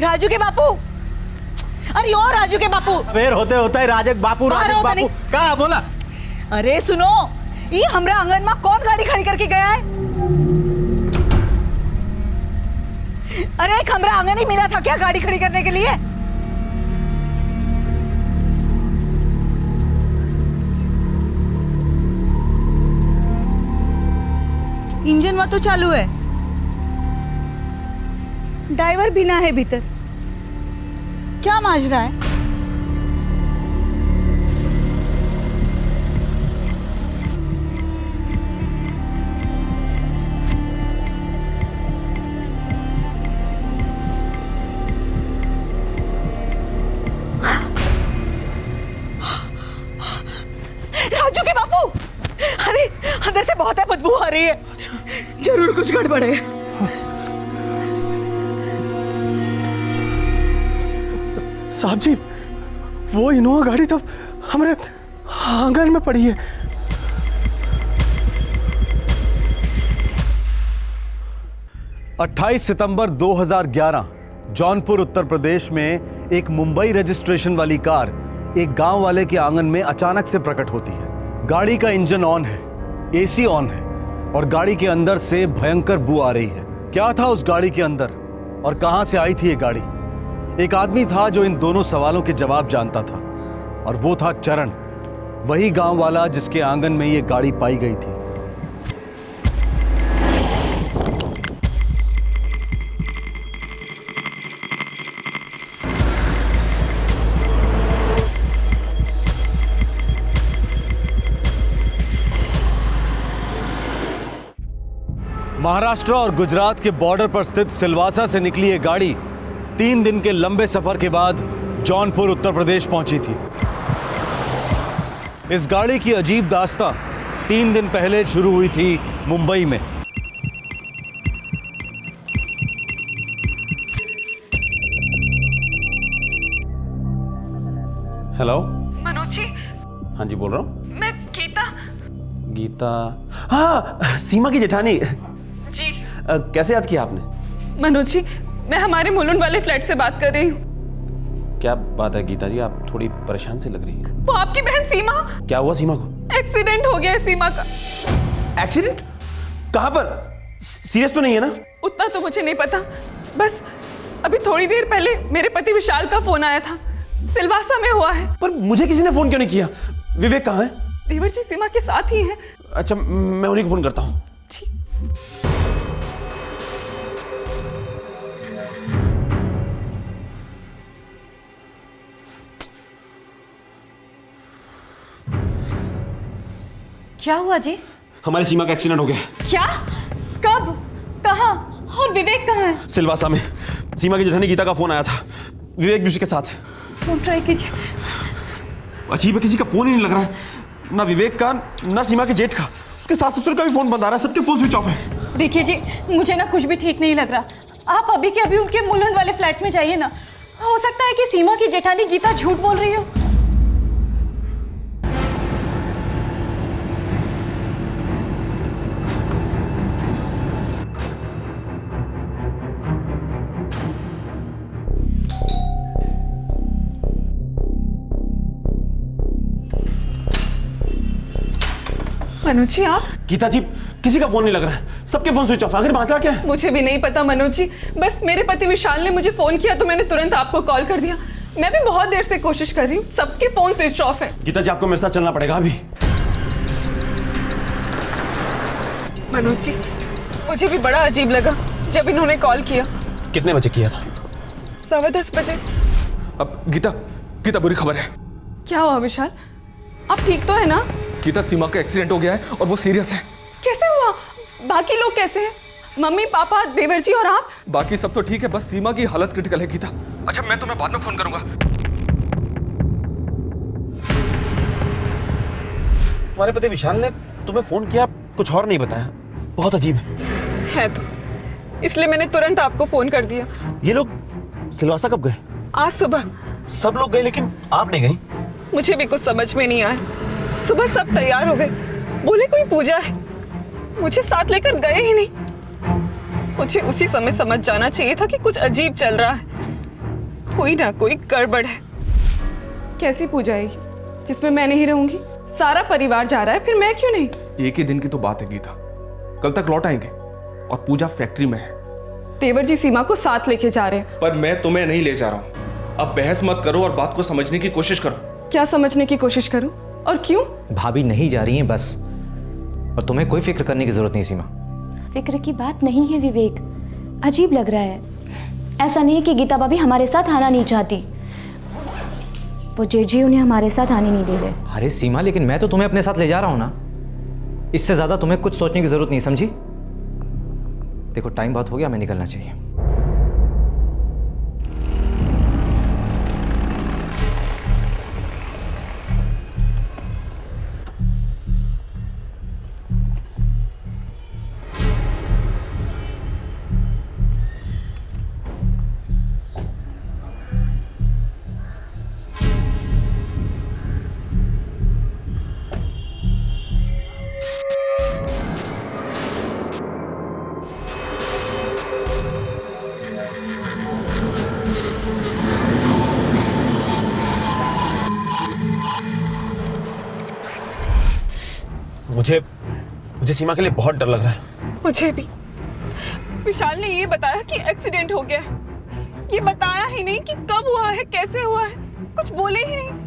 राजू के बापू, अरे ओ राजू के बापू, फिर होते होता है राजक बापू कहा बोला। अरे सुनो, ये हमरा आंगन में कौन गाड़ी खड़ी करके गया है? अरे एक हमरा आंगन ही मिला था क्या गाड़ी खड़ी करने के लिए? इंजन वहां तो चालू है, ड्राइवर बिना है भीतर, क्या माजरा है? राजू के बापू, अरे अंदर से बहुत है बदबू आ रही है, जरूर कुछ गड़बड़ है। साहब जी, वो इनोवा गाड़ी तो हमारे आंगन में पड़ी है। अट्ठाईस सितंबर 2011 जौनपुर उत्तर प्रदेश में एक मुंबई रजिस्ट्रेशन वाली कार एक गांव वाले के आंगन में अचानक से प्रकट होती है। गाड़ी का इंजन ऑन है, एसी ऑन है और गाड़ी के अंदर से भयंकर बू आ रही है। क्या था उस गाड़ी के अंदर और कहां से आई थी ये गाड़ी? एक आदमी था जो इन दोनों सवालों के जवाब जानता था और वो था चरण, वही गांव वाला जिसके आंगन में ये गाड़ी पाई गई थी। महाराष्ट्र और गुजरात के बॉर्डर पर स्थित सिलवासा से निकली ये गाड़ी 3 दिन के लंबे सफर के बाद जौनपुर उत्तर प्रदेश पहुंची थी। इस गाड़ी की अजीब दास्तां 3 दिन पहले शुरू हुई थी मुंबई में। हेलो मनोज जी। हाँ जी, बोल रहा हूँ। मैं गीता। गीता? हाँ, सीमा की जेठानी जी। कैसे याद किया आपने? मनोज जी, मैं हमारे मुलुंड वाले फ्लैट से बात कर रही हूँ। क्या बात है गीता जी, आप थोड़ी परेशान से लग रही हैं। वो आपकी बहन सीमा। क्या हुआ सीमा को? एक्सीडेंट हो गया है सीमा का। एक्सीडेंट? कहाँ पर? सीरियस तो नहीं है ना? उतना तो मुझे नहीं पता, बस अभी थोड़ी देर पहले मेरे पति विशाल का फोन आया था, सिलवासा में हुआ है। पर मुझे किसी ने फोन क्यों नहीं किया? विवेक कहाँ है? देवर जी सीमा के साथ ही हैं। अच्छा, मैं उन्हीं को फोन करता हूँ। जी। क्या हुआ जी? हमारी सीमा का एक्सीडेंट हो गया। क्या? कब? कहाँ? और विवेक कहाँ है? सिलवासा में। सीमा की जेठानी गीता का फोन आया था, विवेक भी उसी के साथ है। फोन ट्राई कीजिए। अजीब है, किसी का फोन ही नहीं लग रहा है, ना विवेक का ना सीमा के जेठ का। उसके सास ससुर का भी फोन बंद आ रहा है, सबके फोन स्विच ऑफ है। देखिए जी, मुझे ना कुछ भी ठीक नहीं लग रहा। आप अभी के अभी उनके मुलुंड वाले फ्लैट में जाइए ना। हो सकता है कि सीमा की जेठानी गीता झूठ बोल रही हो। मनोज जी, आप? गीता जी, किसी का फोन नहीं लग रहा है, सबके फोन स्विच ऑफ। आखिर मामला क्या है? मुझे भी नहीं पता मनोज जी, बस मेरे पति विशाल ने मुझे फोन किया तो मैंने तुरंत आपको कॉल कर दिया। मैं भी बहुत देर से कोशिश कर रही हूँ, सबके फोन स्विच ऑफ है। गीता जी, आपको मेरे साथ चलना पड़ेगा अभी। मनोज जी, मुझे भी बड़ा अजीब लगा जब इन्होंने कॉल किया। कितने बजे किया था? 10:15 बजे। अब गीता, गीता बुरी खबर है। क्या हुआ विशाल, आप ठीक तो है ना? गीता, सीमा का एक्सीडेंट हो गया है और वो सीरियस है। कैसे हुआ? बाकी लोग कैसे हैं? मम्मी पापा देवर जी और आप? बाकी सब तो ठीक है, बस सीमा की हालत क्रिटिकल है गीता। अच्छा, मैं तुम्हें बाद में फोन करूंगा। तुम्हारे पति विशाल ने तुम्हें फोन किया, कुछ और नहीं बताया? बहुत अजीब है तो इसलिए मैंने तुरंत आपको फोन कर दिया। ये लोग सिलवासा कब गए? आज सुबह। सब लोग गए लेकिन आप नहीं गई? मुझे भी कुछ समझ में नहीं आया। सुबह सब तैयार हो गए, बोले कोई पूजा है, मुझे साथ लेकर गए ही नहीं। मुझे उसी समय समझ जाना चाहिए था कि कुछ अजीब चल रहा है, कोई ना कोई गड़बड़ है। कैसी पूजा है ये जिसमें मैं नहीं रहूंगी? सारा परिवार जा रहा है, फिर मैं क्यों नहीं? एक ही दिन की तो बात है गीता, कल तक लौट आएंगे और पूजा फैक्ट्री में है। देवर जी सीमा को साथ लेके जा रहे हैं। पर मैं तुम्हें नहीं ले जा रहा हूँ। अब बहस मत करो और बात को समझने की कोशिश करो। क्या समझने की कोशिश करूं और क्यों? भाभी नहीं जा रही हैं बस, और तुम्हें कोई फिक्र करने की जरूरत नहीं सीमा। फिक्र की बात नहीं है विवेक, अजीब लग रहा है। ऐसा नहीं कि गीता भाभी हमारे साथ आना नहीं चाहती, वो जेठ जी उन्हें हमारे साथ आने नहीं दे रहे। अरे सीमा, लेकिन मैं तो तुम्हें अपने साथ ले जा रहा हूं ना, इससे ज्यादा तुम्हें कुछ सोचने की जरूरत नहीं, समझी? देखो टाइम बहुत हो गया, हमें निकलना चाहिए। मुझे सीमा के लिए बहुत डर लग रहा है। मुझे भी। विशाल ने ये बताया कि एक्सीडेंट हो गया है, ये बताया ही नहीं कि कब हुआ है, कैसे हुआ है, कुछ बोले ही नहीं।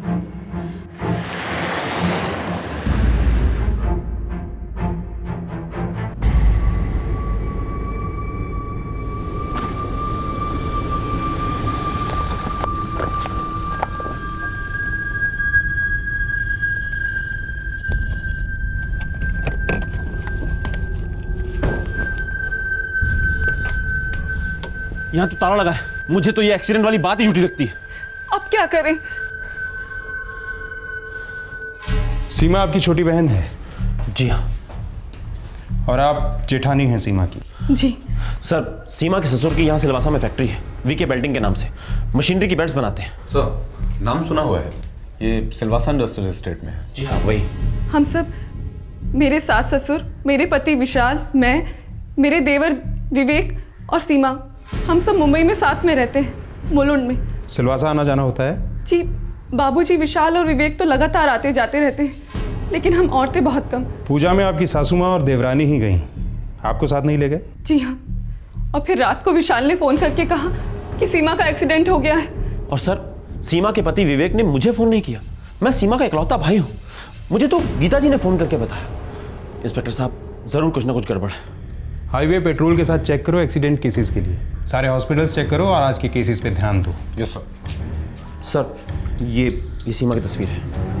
यहाँ तो ताला लगा है, मुझे तो ये एक्सीडेंट वाली बात ही झूठी लगती है। अब क्या करें? सीमा आपकी छोटी बहन है? जी हाँ। और आप जेठानी हैं सीमा की? जी सर, सीमा के ससुर की यहाँ सिलवासा में फैक्ट्री है, वीके बेल्टिंग के नाम से। मशीनरी की बेल्ट्स बनाते हैं। सर, नाम सुना हुआ है, ये सिलवासा इंडस्ट्रियल एस्टेट में है। जी हाँ, वही। हम सब, मेरे सास ससुर, मेरे पति विशाल, मैं, मेरे देवर विवेक और सीमा, हम सब मुंबई में साथ में रहते हैं, मुलुंड में। सिलवासा आना जाना होता है? जी, बाबूजी विशाल और विवेक तो लगातार आते जाते रहते हैं, लेकिन हम औरतें बहुत कम। पूजा में आपकी सासू माँ और देवरानी ही गई, आपको साथ नहीं ले गए? जी हाँ, और फिर रात को विशाल ने फोन करके कहा कि सीमा का एक्सीडेंट हो गया है। और सर, सीमा के पति विवेक ने मुझे फोन नहीं किया। मैं सीमा का इकलौता भाई हूँ, मुझे तो गीता जी ने फोन करके बताया। इंस्पेक्टर साहब, जरूर कुछ ना कुछ गड़बड़ है। हाईवे पेट्रोल के साथ चेक करो एक्सीडेंट केसेस के लिए, सारे हॉस्पिटल्स चेक करो और आज के केसेस पे ध्यान दो। Yes sir. सर, ये सीमा की तस्वीर है।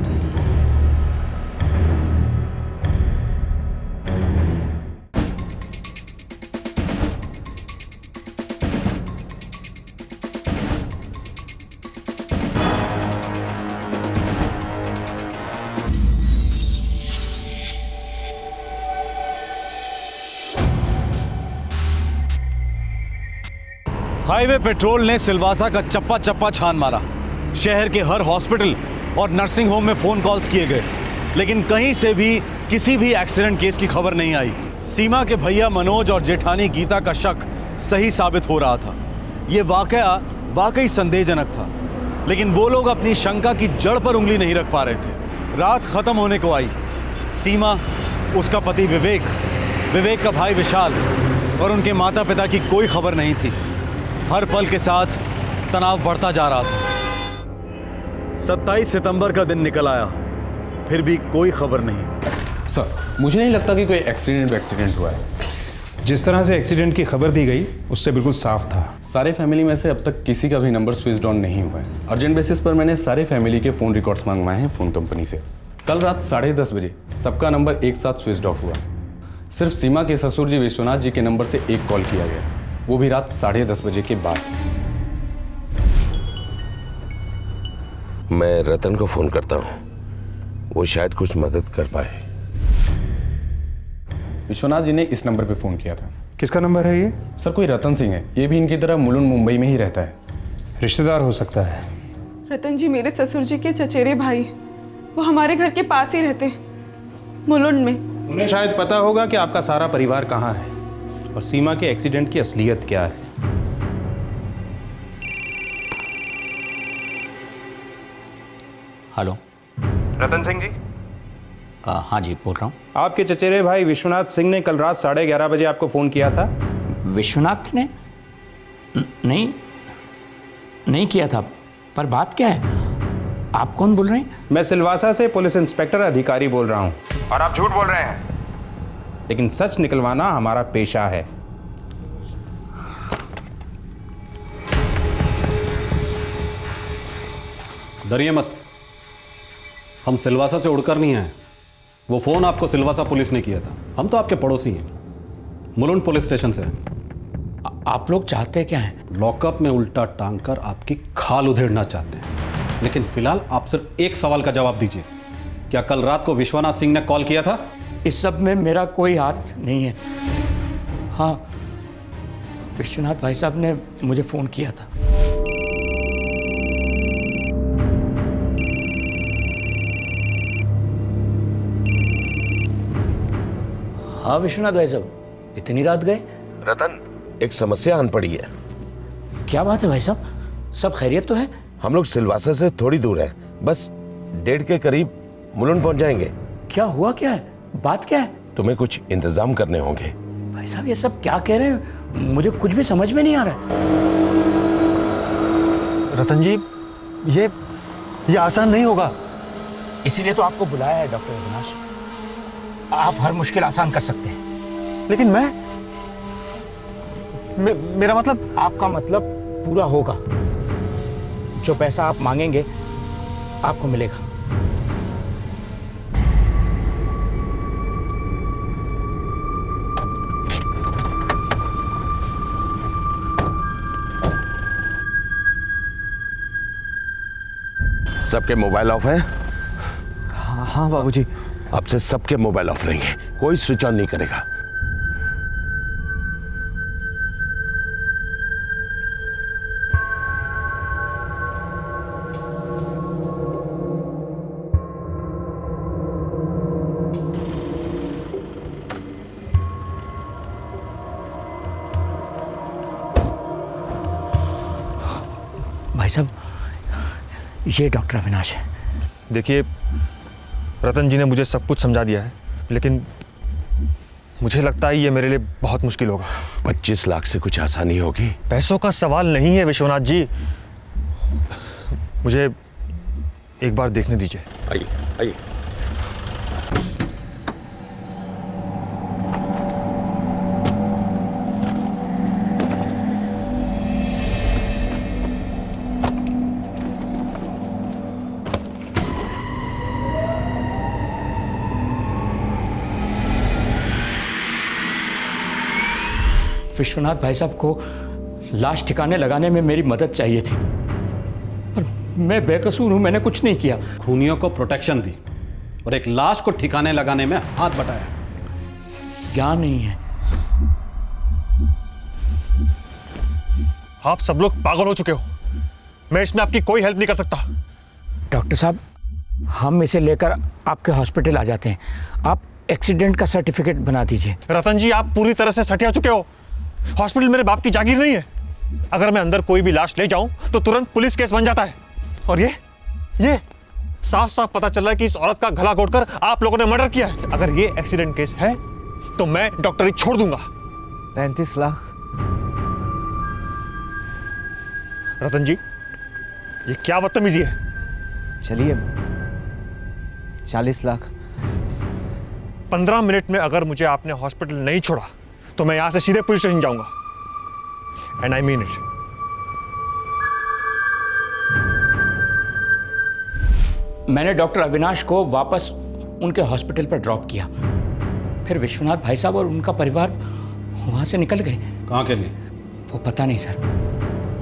हाईवे पेट्रोल ने सिलवासा का चप्पा चप्पा छान मारा। शहर के हर हॉस्पिटल और नर्सिंग होम में फोन कॉल्स किए गए, लेकिन कहीं से भी किसी भी एक्सीडेंट केस की खबर नहीं आई। सीमा के भैया मनोज और जेठानी गीता का शक सही साबित हो रहा था। ये वाकया वाकई संदेहजनक था, लेकिन वो लोग अपनी शंका की जड़ पर उंगली नहीं रख पा रहे थे। रात खत्म होने को आई। सीमा, उसका पति विवेक, विवेक का भाई विशाल और उनके माता पिता की कोई खबर नहीं थी। हर पल के साथ तनाव बढ़ता जा रहा था। 27 सितंबर का दिन निकल आया, फिर भी कोई खबर नहीं। सर, मुझे नहीं लगता कि कोई एक्सीडेंट हुआ है। जिस तरह से एक्सीडेंट की खबर दी गई उससे बिल्कुल साफ था। सारे फैमिली में से अब तक किसी का भी नंबर स्विच ऑन नहीं हुआ है। अर्जेंट बेसिस पर मैंने सारे फैमिली के फ़ोन रिकॉर्ड्स मंगवाए हैं फ़ोन कंपनी से। कल रात 10:30 बजे सबका नंबर एक साथ स्विच ऑफ हुआ। सिर्फ सीमा के ससुर जी विश्वनाथ जी के नंबर से एक कॉल किया गया, वो भी रात 10:30 बजे के बाद। मैं रतन को फोन करता हूँ, वो शायद कुछ मदद कर पाए। विश्वनाथ जी ने इस नंबर पे फ़ोन किया था। किसका नंबर है ये? सर, कोई रतन सिंह है, ये भी इनकी तरह मुलुंड मुंबई में ही रहता है। रिश्तेदार हो सकता है। रतन जी मेरे ससुर जी के चचेरे भाई, वो हमारे घर के पास ही रहते, मुलुंड में। उन्हें शायद पता होगा कि आपका सारा परिवार कहाँ है और सीमा के एक्सीडेंट की असलियत क्या है। हेलो, रतन सिंह जी, हाँ जी बोल रहा हूँ। आपके चचेरे भाई विश्वनाथ सिंह ने कल रात 11:30 बजे आपको फोन किया था। विश्वनाथ ने नहीं नहीं किया था, पर बात क्या है? आप कौन बोल रहे हैं? मैं सिलवासा से पुलिस इंस्पेक्टर अधिकारी बोल रहा हूँ। और आप झूठ बोल रहे हैं, लेकिन सच निकलवाना हमारा पेशा है। डरिए मत, हम सिलवासा से उड़कर नहीं आए। वो फोन आपको सिलवासा पुलिस ने किया था। हम तो आपके पड़ोसी हैं, मुलुंड पुलिस स्टेशन से। आप लोग चाहते क्या हैं? लॉकअप में उल्टा टांग कर आपकी खाल उधेड़ना चाहते हैं। लेकिन फिलहाल आप सिर्फ एक सवाल का जवाब दीजिए, क्या कल रात को विश्वनाथ सिंह ने कॉल किया था? इस सब में मेरा कोई हाथ नहीं है। हाँ, विश्वनाथ भाई साहब ने मुझे फोन किया था। हाँ विश्वनाथ भाई साहब, इतनी रात गए? रतन, एक समस्या आन पड़ी है। क्या बात है भाई साहब, सब खैरियत तो है? हम लोग सिलवासा से थोड़ी दूर हैं, बस 1:30 के करीब मुलुंड पहुंच जाएंगे। क्या हुआ, क्या है, बात क्या है? तुम्हें कुछ इंतजाम करने होंगे। भाई साहब ये सब क्या कह रहे हैं, मुझे कुछ भी समझ में नहीं आ रहा है। रतन जी, ये आसान नहीं होगा। इसीलिए तो आपको बुलाया है डॉक्टर अविनाश। आप हर मुश्किल आसान कर सकते हैं। लेकिन मेरा मतलब। आपका मतलब पूरा होगा। जो पैसा आप मांगेंगे आपको मिलेगा। सबके मोबाइल ऑफ हैं? हाँ बाबूजी। अब से सबके मोबाइल ऑफ रहेंगे, कोई स्विच ऑन नहीं करेगा। भाई साहब, ये डॉक्टर अविनाश है। देखिए, रतन जी ने मुझे सब कुछ समझा दिया है, लेकिन मुझे लगता है ये मेरे लिए बहुत मुश्किल होगा। 25 लाख से कुछ आसानी होगी? पैसों का सवाल नहीं है विश्वनाथ जी, मुझे एक बार देखने दीजिए। आइए आइए। विश्वनाथ भाई साहब को लाश ठिकाने लगाने में मेरी मदद चाहिए थी, पर मैं बेकसूर हूं, मैंने कुछ नहीं किया। खूनियों को प्रोटेक्शन दी और एक लाश को ठिकाने लगाने में हाथ बटाया। यहाँ नहीं है। आप सब लोग पागल हो चुके हो, मैं इसमें आपकी कोई हेल्प नहीं कर सकता। डॉक्टर साहब, हम इसे लेकर आपके हॉस्पिटल आ जाते हैं, आप एक्सीडेंट का सर्टिफिकेट बना दीजिए। रतन जी, आप पूरी तरह से सटिया चुके हो। हॉस्पिटल मेरे बाप की जागीर नहीं है। अगर मैं अंदर कोई भी लाश ले जाऊं तो तुरंत पुलिस केस बन जाता है। और ये साफ साफ पता चल रहा है कि इस औरत का गला घोटकर आप लोगों ने मर्डर किया है। अगर ये एक्सीडेंट केस है तो मैं डॉक्टरी छोड़ दूंगा। 35 लाख? रतन जी, ये क्या बदतमीजी है? चलिए 40 लाख। 15 मिनट में अगर मुझे आपने हॉस्पिटल नहीं छोड़ा तो मैं यहां से सीधे पुलिस स्टेशन जाऊंगा। And I mean it. मैंने डॉक्टर अविनाश को वापस उनके हॉस्पिटल पर ड्रॉप किया, फिर विश्वनाथ भाई साहब और उनका परिवार वहां से निकल गए। कहाँ के लिए? वो पता नहीं सर।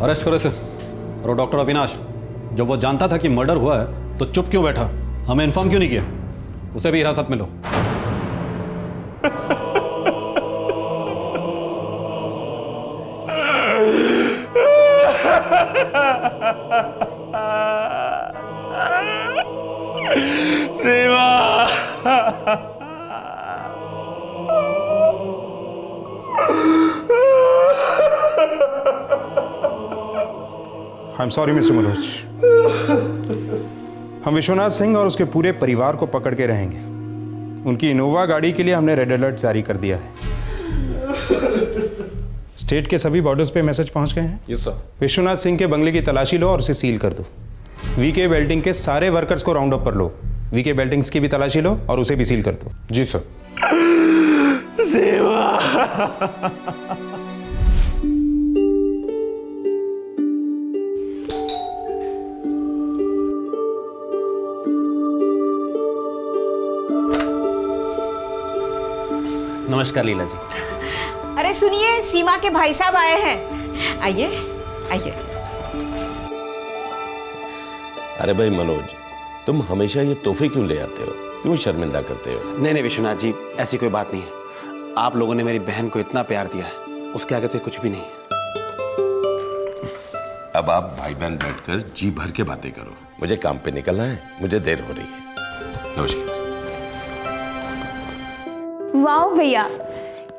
अरेस्ट करो इसे। और वो डॉक्टर अविनाश, जब वो जानता था कि मर्डर हुआ है तो चुप क्यों बैठा, हमें इन्फॉर्म क्यों नहीं किया? उसे भी हिरासत में लो। I am sorry mister Manoj. हम विश्वनाथ सिंह और उसके पूरे परिवार को पकड़ के रहेंगे। उनकी इनोवा गाड़ी के लिए हमने रेड अलर्ट जारी कर दिया है। स्टेट के सभी बॉर्डर्स पे मैसेज पहुंच गए हैं। Yes sir. विश्वनाथ सिंह के बंगले की तलाशी लो और उसे सील कर दो। वीके वेल्डिंग के सारे वर्कर्स को राउंड अप कर लो। वीके वेल्डिंग्स की भी तलाशी लो और उसे भी सील कर दो। जी सर। नमस्कार लीला जी। अरे सुनिए, सीमा के भाई साहब आए हैं। आइए आइए। अरे भाई मनोज, तुम हमेशा ये तोहफे क्यों ले आते हो? क्यों शर्मिंदा करते हो? नहीं नहीं विश्वनाथ जी, ऐसी कोई बात नहीं है। आप लोगों ने मेरी बहन को इतना प्यार दिया है, उसके आगे तो कुछ भी नहीं है। अब आप भाई बहन बैठकर जी भर के बातें करो। मुझे काम पे निकलना है, मुझे देर हो रही है। नमस्कार। वाह भैया,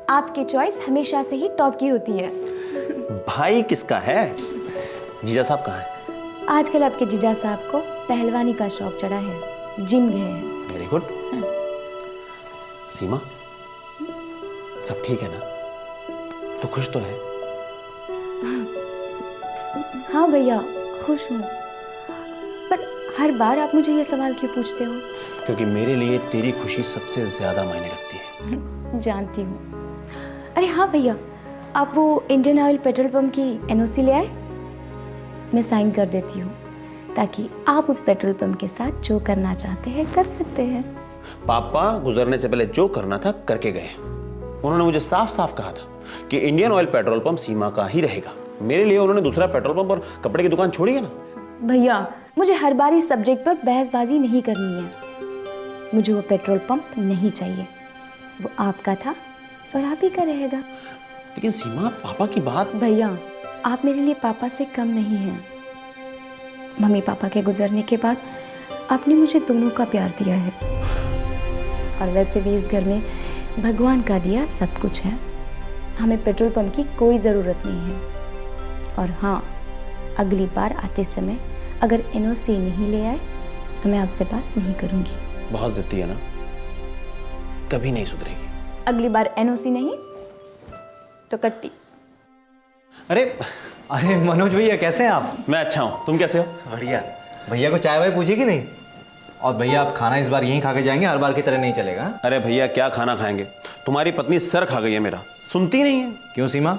आपकी चॉइस हमेशा से ही टॉप की होती है। भाई किसका है? जीजा साहब कहाँ है? आजकल आपके जीजा साहब को पहलवानी का शौक चढ़ा है, जिम गए हैं। Very good. सीमा, सब ठीक है ना? तो खुश तो है? हाँ भैया, खुश हूँ। पर हर बार आप मुझे ये सवाल क्यों पूछते हो? क्योंकि मेरे लिए तेरी खुशी सबसे ज्यादा मायने रखती है। जानती हूँ। अरे हाँ भैया, आप वो इंडियन ऑयल पेट्रोल पंप की एनओसी ले आए? मैं साइन कर देती हूँ, ताकि आप उस पेट्रोल पंप के साथ जो करना चाहते हैं कर सकते हैं। पापा गुजरने से पहले जो करना था करके गए। उन्होंने मुझे साफ साफ कहा था कि इंडियन ऑयल पेट्रोल पंप सीमा का ही रहेगा। मेरे लिए उन्होंने दूसरा पेट्रोल पंप और कपड़े की दुकान छोड़ी है ना। भैया, मुझे हर बार इस सब्जेक्ट पर बहसबाजी नहीं करनी है। मुझे वो पेट्रोल पंप नहीं चाहिए। वो आपका था और आप ही का रहेगा। लेकिन सीमा, पापा की बात। भैया, आप मेरे लिए पापा से कम नहीं हैं। मम्मी पापा के गुजरने के बाद आपने मुझे दोनों का प्यार दिया है। और वैसे भी इस घर में भगवान का दिया सब कुछ है। हमें पेट्रोल पंप की कोई ज़रूरत नहीं है। और हाँ, अगली बार आते समय अगर एनओसी नहीं ले आए तो मैं आपसे बात नहीं करूँगी। बहुत जिद्दी है ना, कभी नहीं सुधरेगी। अगली बार एनओसी नहीं तो कट्टी। अरे अरे मनोज भैया, कैसे हैं आप? मैं अच्छा हूँ, तुम कैसे हो? बढ़िया। भैया को चाय वाय पूछी कि नहीं? और भैया, आप खाना इस बार यहीं खा के जाएंगे, हर बार की तरह नहीं चलेगा। अरे भैया, क्या खाना खाएंगे? तुम्हारी पत्नी सर खा गई है मेरा, सुनती नहीं है। क्यों सीमा,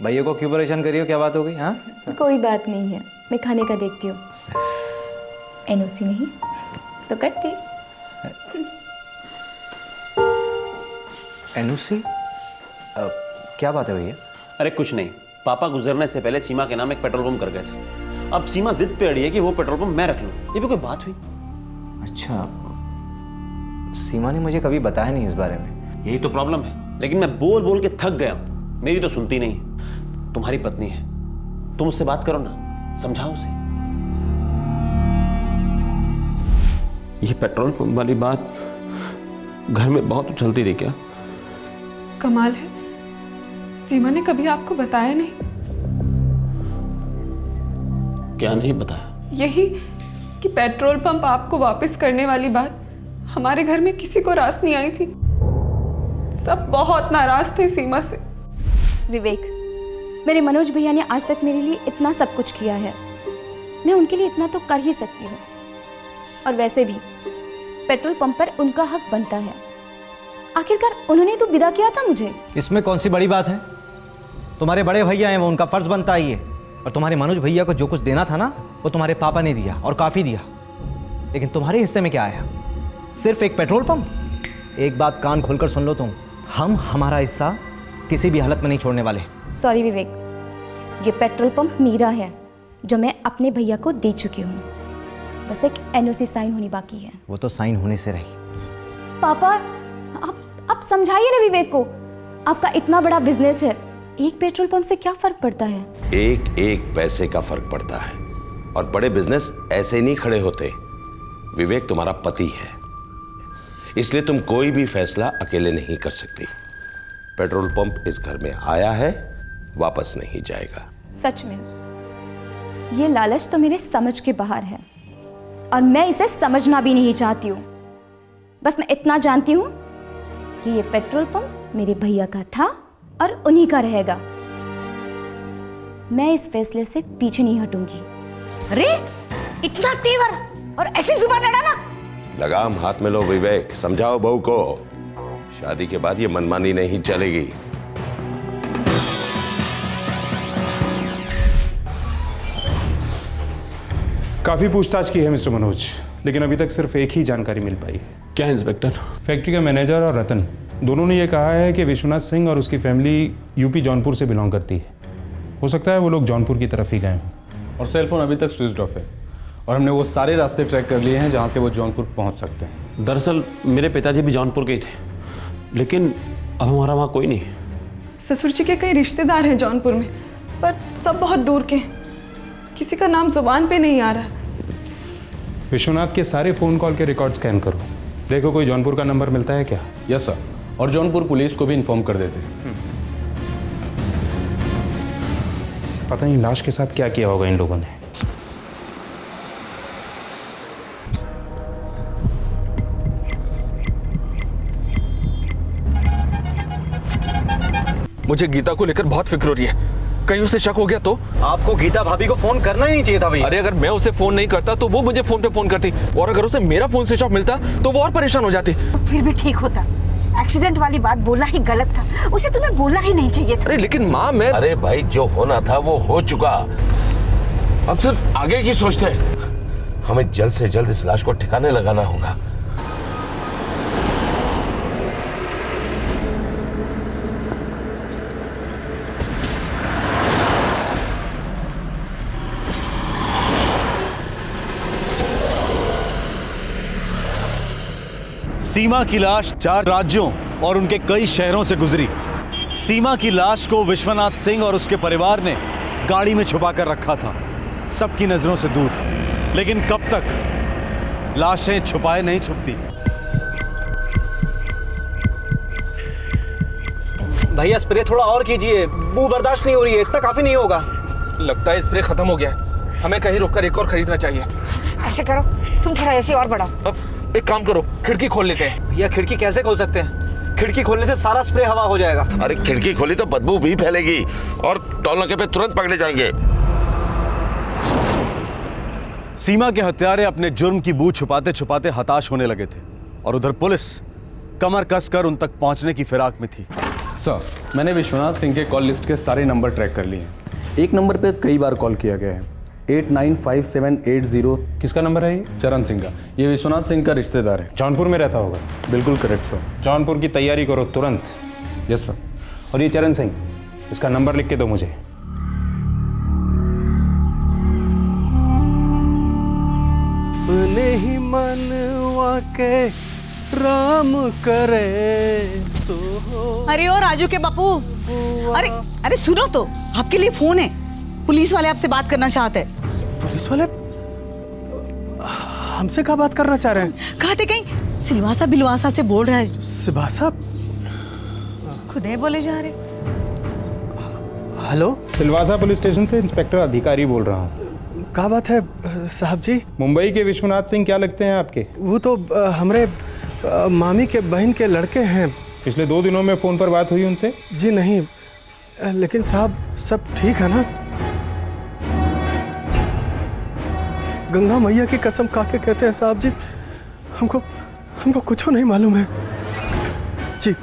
भैया को क्यों परेशान करी हो? क्या बात हो गई? हाँ, कोई बात नहीं है, मैं खाने का देखती हूँ। एनओसी नहीं तो कट्टी। एनओसी? क्या बात है भैया? अरे कुछ नहीं, पापा गुजरने से पहले सीमा के नाम एक पेट्रोल पंप कर गए थे। अब सीमा जिद पे अड़ी है कि वो पेट्रोल पंप मैं रख लूं। ये भी कोई बात हुई? अच्छा, सीमा ने मुझे कभी बताया नहीं इस बारे में। यही तो प्रॉब्लम है। लेकिन मैं बोल बोल के थक गया हूं, मेरी तो सुनती नहीं है। तुम्हारी पत्नी है, तुम उससे बात करो ना, समझाओ उसे। ये पेट्रोल पंप वाली बात घर में बहुत उछलती रही क्या? कमाल है, सीमा ने कभी आपको बताया नहीं? क्या नहीं बताया? यही कि पेट्रोल पंप आपको वापस करने वाली बात हमारे घर में किसी को रास नहीं आई थी। सब बहुत नाराज थे सीमा से। विवेक, मेरे मनोज भैया ने आज तक मेरे लिए इतना सब कुछ किया है, मैं उनके लिए इतना तो कर ही सकती हूँ। और वैसे भी पेट्रोल पंप पर उनका हक बनता है। आखिरकार उन्होंने तो विदा किया था मुझे। इसमें कौन सी बड़ी बात है? तुम्हारे बड़े भैया हैं, वो उनका फर्ज बनता ही है। और तुम्हारे मनोज भैया को जो कुछ देना था ना, वो तुम्हारे पापा ने दिया और काफी दिया। लेकिन तुम्हारे हिस्से में क्या आया? सिर्फ एक पेट्रोल पंप। एक बात कान खोलकर सुन लो तुम, हम हमारा हिस्सा किसी भी हालत में नहीं छोड़ने वाले। सॉरी विवेक, ये पेट्रोल पंप मेरा है, जो मैं अपने भैया को दे चुकी हूँ। बस एक एनओसी साइन होनी बाकी है। वो तो साइन होने से रही। पापा, आप समझाइए ना विवेक को। आपका इतना बड़ा बिजनेस है, एक पेट्रोल पंप से क्या फर्क पड़ता है? एक एक पैसे का फर्क पड़ता है। और बड़े बिजनेस ऐसे नहीं खड़े होते। विवेक तुम्हारा पति है, इसलिए तुम कोई भी फैसला अकेले नहीं कर सकती। पेट्रोल पंप इस घर में आया है, वापस नहीं जाएगा। सच में ये लालच तो मेरे समझ के बाहर है और मैं इसे समझना भी नहीं चाहती हूँ। बस मैं इतना जानती हूँ कि ये पेट्रोल पंप मेरे भैया का था और उन्हीं का रहेगा। मैं इस फैसले से पीछे नहीं हटूंगी। अरे इतना तेवर और ऐसी जुबान लड़ाना। लगाम हाथ में लो विवेक, समझाओ बहू को, शादी के बाद ये मनमानी नहीं चलेगी। काफ़ी पूछताछ की है मिस्टर मनोज, लेकिन अभी तक सिर्फ एक ही जानकारी मिल पाई है। क्या इंस्पेक्टर? फैक्ट्री का मैनेजर और रतन दोनों ने यह कहा है कि विश्वनाथ सिंह और उसकी फैमिली यूपी जौनपुर से बिलोंग करती है। हो सकता है वो लोग जौनपुर की तरफ ही गए हों। और सेल फोन अभी तक स्विच ऑफ है और हमने वो सारे रास्ते ट्रैक कर लिए हैं जहाँ से वो जौनपुर पहुँच सकते हैं। दरअसल मेरे पिताजी भी जौनपुर के ही थे, लेकिन अब हमारा वहाँ कोई नहीं। ससुर जी के कई रिश्तेदार हैं जौनपुर में, पर सब बहुत दूर के। किसी का नाम जुबान पे नहीं आ रहा। विश्वनाथ के सारे फ़ोन कॉल के रिकॉर्ड स्कैन करो, देखो कोई जौनपुर का नंबर मिलता है क्या। यस सर, और जौनपुर पुलिस को भी इन्फॉर्म कर देते हैं। पता नहीं लाश के साथ क्या किया होगा इन लोगों ने। मुझे गीता को लेकर बहुत फिक्र हो रही है, कहीं उसे शक हो गया तो? आपको गीता भाभी को फोन करना ही नहीं चाहिए था भैया। अरे अगर मैं उसे फोन नहीं करता तो वो मुझे फोन पे फोन करती, और अगर उसे मेरा फोन स्विच ऑफ मिलता तो वो और परेशान हो जाती। फिर भी ठीक होता। एक्सीडेंट वाली बात बोलना ही गलत था, उसे तुम्हें बोलना ही नहीं चाहिए था। अरे लेकिन माँ मैं... अरे भाई, जो होना था वो हो चुका, अब सिर्फ आगे की सोचते हैं। हमें जल्द से जल्द इस लाश को ठिकाने लगाना होगा। सीमा की लाश 4 राज्यों और उनके कई शहरों से गुजरी। सीमा की लाश को विश्वनाथ सिंह और उसके परिवार ने गाड़ी में छुपा कर रखा था, सबकी नजरों से दूर। लेकिन कब तक लाशें छुपाए नहीं छुपती। भैया स्प्रे थोड़ा और कीजिए, बू बर्दाश्त नहीं हो रही है, इतना काफी नहीं होगा। लगता है स्प्रे खत्म हो गया है, हमें कहीं रुककर एक और खरीदना चाहिए। ऐसे करो, तुम थोड़ा ऐसे और बढ़ाओ। अब एक काम करो, खिड़की खोल लेते हैं। भैया खिड़की कैसे खोल सकते हैं? खिड़की खोलने से सारा स्प्रे हवा हो जाएगा। अरे खिड़की खोली तो बदबू भी फैलेगी और टोल नाके पे तुरंत पकड़े जाएंगे। सीमा के हत्यारे अपने जुर्म की बू छुपाते छुपाते हताश होने लगे थे और उधर पुलिस कमर कसकर उन तक पहुंचने की फिराक में थी। सर, मैंने विश्वनाथ सिंह के कॉल लिस्ट के सारे नंबर ट्रैक कर लिए हैं। एक नंबर पे कई बार कॉल किया गया है, 895780। किसका नंबर है ये? चरण सिंह का। ये विश्वनाथ सिंह का रिश्तेदार है। जौनपुर में रहता होगा। बिल्कुल करेक्ट सर। जौनपुर की तैयारी करो तुरंत। Yes sir. और ये चरण सिंह, इसका नंबर लिख के दो मुझे। नहीं मनवा के राम करे सो। अरे ओ राजू के बापू, अरे अरे सुनो तो, आपके लिए फोन है। पुलिस वाले आपसे बात करना चाहते हैं। पुलिस वाले हमसे क्या बात करना चाह रहे हैं? कहते कहीं सिलवासा बिलवासा से बोल रहा है। सिलवासा? खुद ही बोले जा रहे। हेलो, सिलवासा पुलिस स्टेशन से इंस्पेक्टर अधिकारी बोल रहा हूँ। क्या बात है साहब जी? मुंबई के विश्वनाथ सिंह क्या लगते हैं आपके? वो तो हमारे मामी के बहन के लड़के हैं। पिछले 2 दिनों में फ़ोन पर बात हुई उनसे? जी नहीं, लेकिन साहब सब ठीक है ना? गंगा मैया की कसम खा के कहते हैं साहब जी, हमको कुछ नहीं मालूम है। जी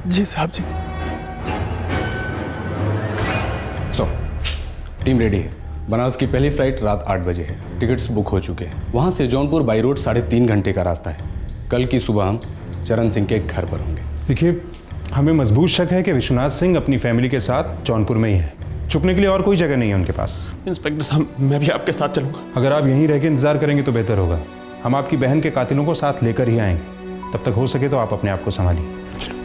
जी साहब जी। सो टीम रेडी है। बनारस की पहली फ्लाइट रात 8 बजे है। टिकट्स बुक हो चुके हैं। वहाँ से जौनपुर बाई रोड 3.5 घंटे का रास्ता है। कल की सुबह हम चरण सिंह के घर पर होंगे। देखिए, हमें मजबूत शक है कि विश्वनाथ सिंह अपनी फैमिली के साथ जौनपुर में ही है। छुपने के लिए और कोई जगह नहीं है उनके पास। इंस्पेक्टर साहब, मैं भी आपके साथ चलूंगा। अगर आप यहीं रह के इंतजार करेंगे तो बेहतर होगा। हम आपकी बहन के कातिलों को साथ लेकर ही आएंगे। तब तक हो सके तो आप अपने आप को संभालिए। चलो।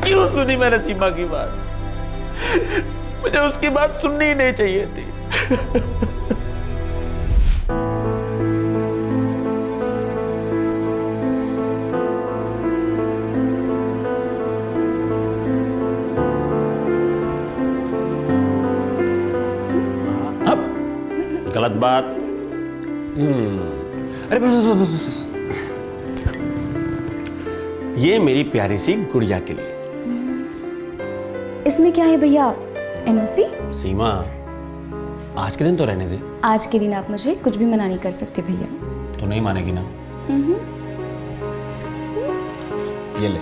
क्यों सुनी मैंने सीमा की बात? मुझे उसकी बात सुननी ही नहीं चाहिए थी। बात। अरे बस। ये मेरी प्यारी सी गुड़िया के लिए। इसमें क्या है भैया? एनओसी? सीमा, आज के दिन तो रहने दे। आज के दिन आप मुझे कुछ भी मना नहीं कर सकते भैया। तो नहीं मानेगी ना? ये ले।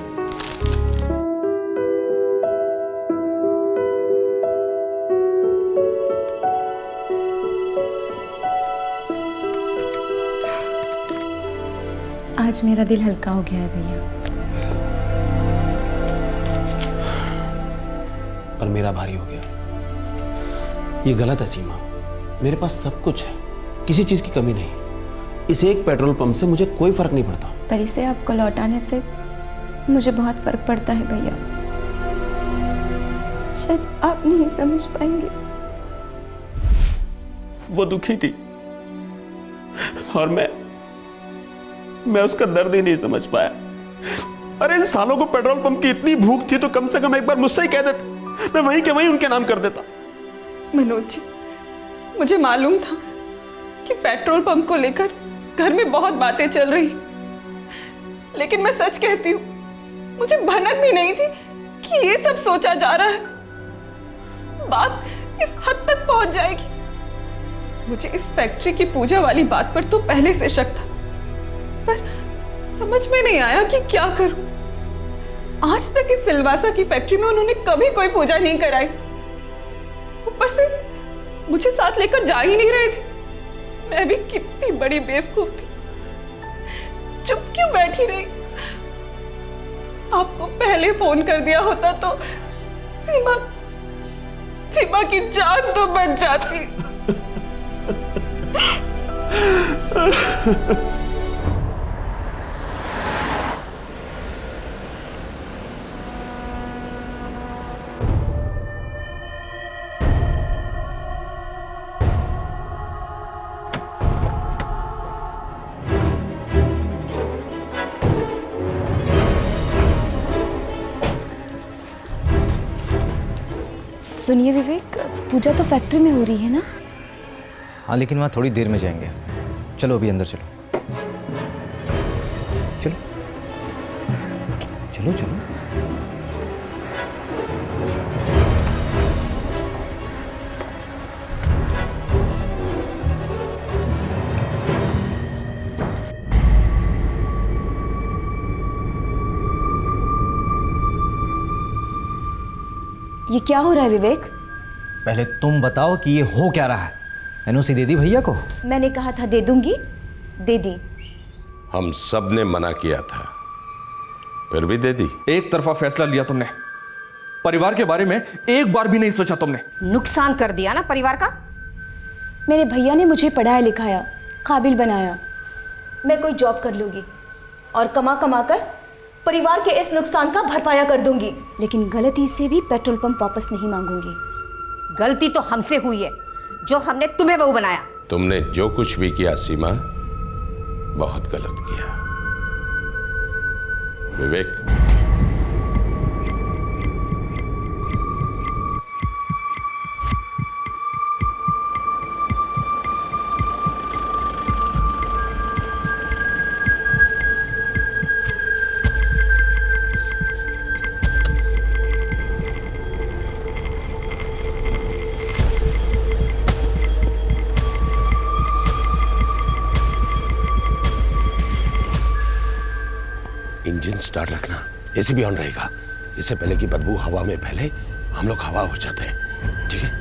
आज मेरा दिल हल्का हो गया है भैया। पर मेरा भारी हो गया। ये गलत है सीमा, मेरे पास सब कुछ है, किसी चीज की कमी नहीं। इस एक पेट्रोल पंप से मुझे कोई फर्क नहीं पड़ता। पर इसे आपको लौटाने से मुझे बहुत फर्क पड़ता है भैया। शायद आप नहीं समझ पाएंगे। वो दुखी थी और मैं उसका दर्द ही नहीं समझ पाया। अरे इन सालों को पेट्रोल पंप की इतनी भूख थी तो कम से कम एक बार मुझसे ही कह देते, मैं वहीं के वहीं उनके नाम कर देता। मनोज जी, मुझे मालूम था कि पेट्रोल पंप को लेकर घर में बहुत बातें चल रही, लेकिन मैं सच कहती हूँ, मुझे भनक भी नहीं थी कि ये सब सोचा जा रहा है। बात इस हद तक पहुंच जाएगी। मुझे इस फैक्ट्री की पूजा वाली बात पर तो पहले से शक था, पर समझ में नहीं आया कि क्या करूं। आज तक इस सिलवासा की फैक्ट्री में उन्होंने कभी कोई पूजा नहीं कराई। ऊपर से मुझे साथ लेकर जा ही नहीं रहे थे। मैं भी कितनी बड़ी बेवकूफ थी, चुप क्यों बैठी रही। आपको पहले फोन कर दिया होता तो सीमा की जान तो बच जाती। सुनिए विवेक, पूजा तो फैक्ट्री में हो रही है ना? हाँ, लेकिन वहाँ थोड़ी देर में जाएंगे। चलो अभी अंदर चलो। चलो चलो चलो। ये क्या हो रहा है विवेक? पहले तुम बताओ कि ये हो क्या रहा है। एनओसी दे दी भैया को? मैंने कहा था दे दूंगी, दे दी। हम सब ने मना किया था, फिर भी दे दी। एक तरफा फैसला लिया तुमने, परिवार के बारे में एक बार भी नहीं सोचा तुमने। नुकसान कर दिया ना परिवार का। मेरे भैया ने मुझे पढ़ाया लिखाया, काबिल बनाया। मैं कोई जॉब कर लूंगी और कमा कमा कर परिवार के इस नुकसान का भरपाया कर दूंगी, लेकिन गलती से भी पेट्रोल पंप वापस नहीं मांगूंगी। गलती तो हमसे हुई है जो हमने तुम्हें बहू बनाया। तुमने जो कुछ भी किया सीमा, बहुत गलत किया। विवेक, इंजन स्टार्ट रखना, एसी भी ऑन रहेगा। इससे पहले कि बदबू हवा में फैले, हम लोग हवा हो जाते हैं, ठीक है?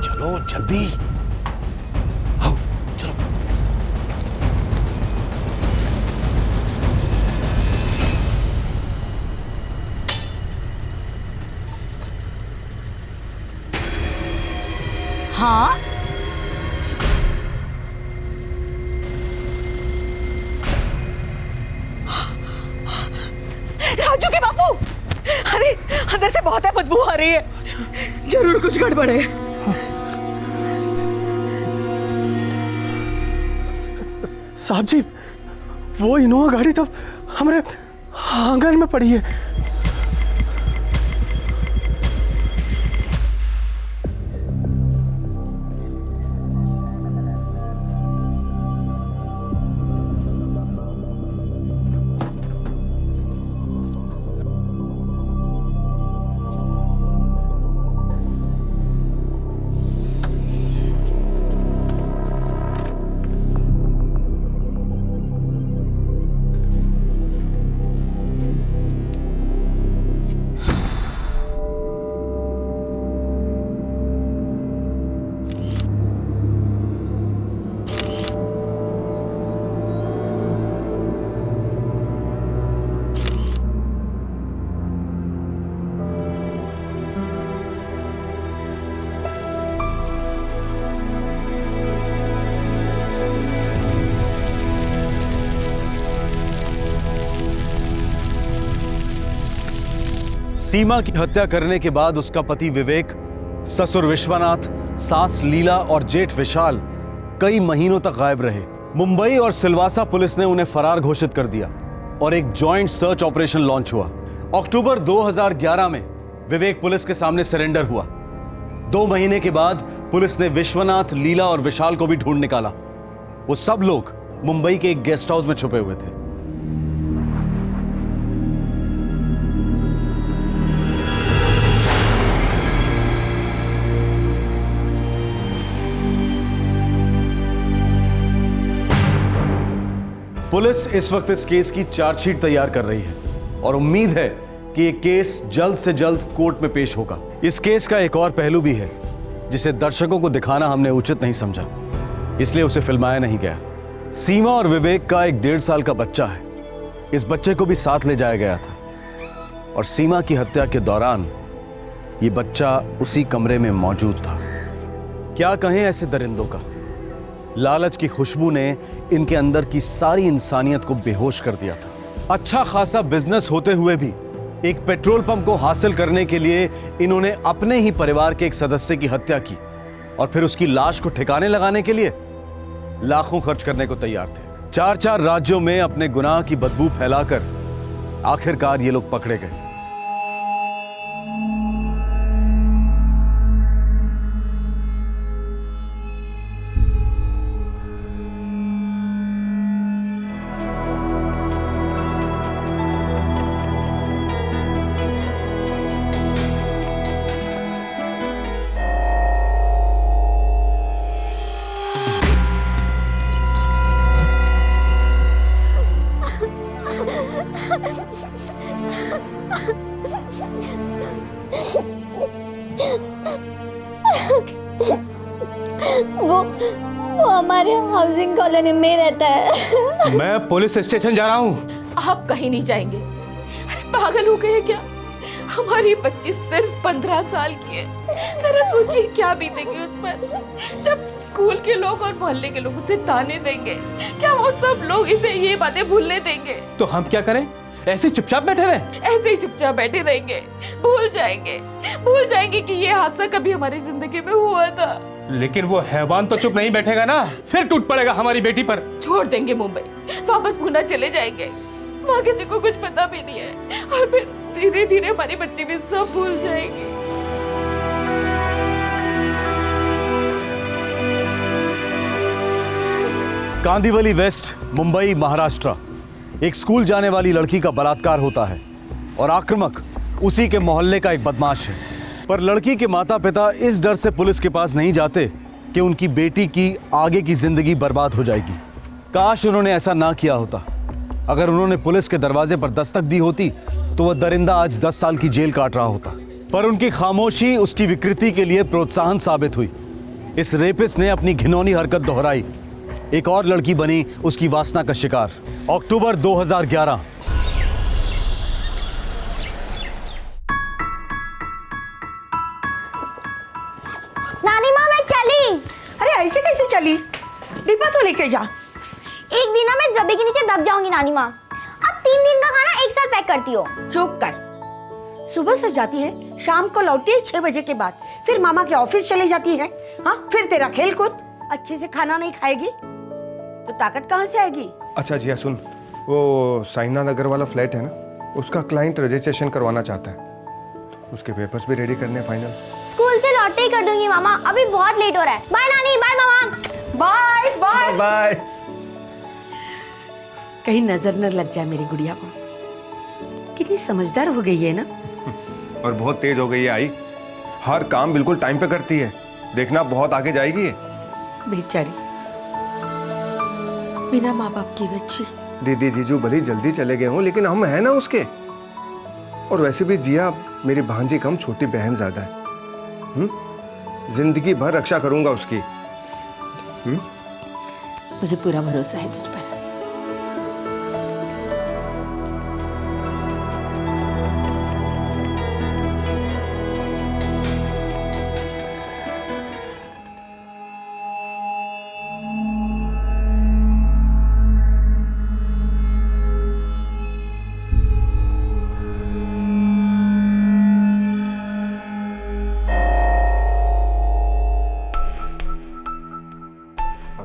चलो जल्दी आओ, चलो। हाँ, राजू के बापू, अरे अंदर से बहुत है बदबू आ रही है। जरूर कुछ गड़बड़ है। साहब जी, वो इनोवा गाड़ी तो हमारे आंगन में पड़ी है। सीमा की हत्या करने के बाद उसका पति विवेक, ससुर विश्वनाथ, सास लीला और जेठ विशाल कई महीनों तक गायब रहे। मुंबई और सिलवासा पुलिस ने उन्हें फरार घोषित कर दिया और एक जॉइंट सर्च ऑपरेशन लॉन्च हुआ। अक्टूबर 2011 में विवेक पुलिस के सामने सरेंडर हुआ। 2 महीने के बाद पुलिस ने विश्वनाथ, लीला और विशाल को भी ढूंढ निकाला। वो सब लोग मुंबई के एक गेस्ट हाउस में छुपे हुए थे। पुलिस इस वक्त इस केस की चार्जशीट तैयार कर रही है और उम्मीद है कि ये केस जल्द से जल्द कोर्ट में पेश होगा। इस केस का एक और पहलू भी है जिसे दर्शकों को दिखाना हमने उचित नहीं समझा, इसलिए उसे फिल्माया नहीं गया। सीमा और विवेक का एक 1.5 साल का बच्चा है। इस बच्चे को भी साथ ले जाया गया था और सीमा की हत्या के दौरान ये बच्चा उसी कमरे में मौजूद था। क्या कहें ऐसे दरिंदों का, लालच की खुशबू ने इनके अंदर की सारी इंसानियत को बेहोश कर दिया था। अच्छा खासा बिजनेस होते हुए भी एक पेट्रोल पंप को हासिल करने के लिए इन्होंने अपने ही परिवार के एक सदस्य की हत्या की और फिर उसकी लाश को ठिकाने लगाने के लिए लाखों खर्च करने को तैयार थे। 4 राज्यों में अपने गुनाह की बदबू फैलाकर आखिरकार ये लोग पकड़े गए। वो हमारे हाउसिंग कॉलोनी में रहता है। मैं पुलिस स्टेशन जा रहा हूँ। आप कहीं नहीं जाएंगे। अरे पागल हो गए क्या? हमारी बच्ची सिर्फ 15 साल की है। जरा सोचिए क्या बीतेगी उस पर जब स्कूल के लोग और मोहल्ले के लोग उसे ताने देंगे। क्या वो सब लोग इसे ये बातें भूलने देंगे? तो हम क्या करें? ऐसे चुपचाप बैठे रहे? ऐसे ही चुपचाप बैठे रहेंगे। भूल जाएंगे कि ये हादसा कभी हमारी जिंदगी में हुआ था। लेकिन वो हैवान तो चुप नहीं बैठेगा ना, फिर टूट पड़ेगा हमारी बेटी पर। छोड़ देंगे मुंबई, वापस पुणे चले जाएंगे। वहाँ किसी को कुछ पता भी नहीं है और फिर धीरे धीरे हमारी बच्ची भी सब भूल जाएगी। कांदिवली वेस्ट, मुंबई, महाराष्ट्र। एक स्कूल जाने वाली लड़की का बलात्कार होता है और आक्रामक उसी के मोहल्ले का एक बदमाश है। पर लड़की के माता पिता इस डर से पुलिस के पास नहीं जाते कि उनकी बेटी की आगे की जिंदगी बर्बाद हो जाएगी। काश उन्होंने ऐसा ना किया होता। अगर उन्होंने पुलिस के दरवाजे पर दस्तक दी होती तो वह दरिंदा आज 10 साल की जेल काट रहा होता। पर उनकी खामोशी उसकी विकृति के लिए प्रोत्साहन साबित हुई। इस रेपिस्ट ने अपनी घिनौनी हरकत दोहराई। एक और लड़की बनी उसकी वासना का शिकार। अक्टूबर 2011। नानी माँ मैं चली। अरे ऐसे कैसे चली? डिब्बा तो लेके जा। एक दिन ना मैं जबे के नीचे दब जाऊंगी नानी माँ। अब 3 दिन का खाना एक साथ पैक करती हो। चुप कर। सुबह से जाती है, शाम को लौटती है 6 बजे के बाद, फिर मामा के ऑफिस चली जाती है। हाँ, फिर तेरा खेल कूद। अच्छे से खाना नहीं खाएगी तो ताकत कहाँ से आएगी? अच्छा जिया सुन, वो साइना नगर वाला फ्लैट है ना, उसका क्लाइंट रजिस्ट्रेशन करवाना चाहता है, उसके पेपर्स भी रेडी करने हैं फाइनल। स्कूल से लौटते ही कर दूंगी मामा, अभी बहुत लेट हो रहा है। बाय नानी, बाय मामा। Bye bye bye. कहीं नजर न लग जाए मेरी गुड़िया को। कितनी समझदार हो गई है ना। और बहुत तेज हो गई है आई, हर काम बिल्कुल टाइम पे करती है, देखना बहुत आगे जाएगी ये। बेचारी बिना माँ बाप की बच्ची। दीदी जीजू भले जल्दी चले गए हों, लेकिन हम हैं ना उसके। और वैसे भी जिया मेरी भांजी कम, छोटी बहन ज्यादा है। जिंदगी भर रक्षा करूंगा उसकी। मुझे पूरा भरोसा है तुझ पर।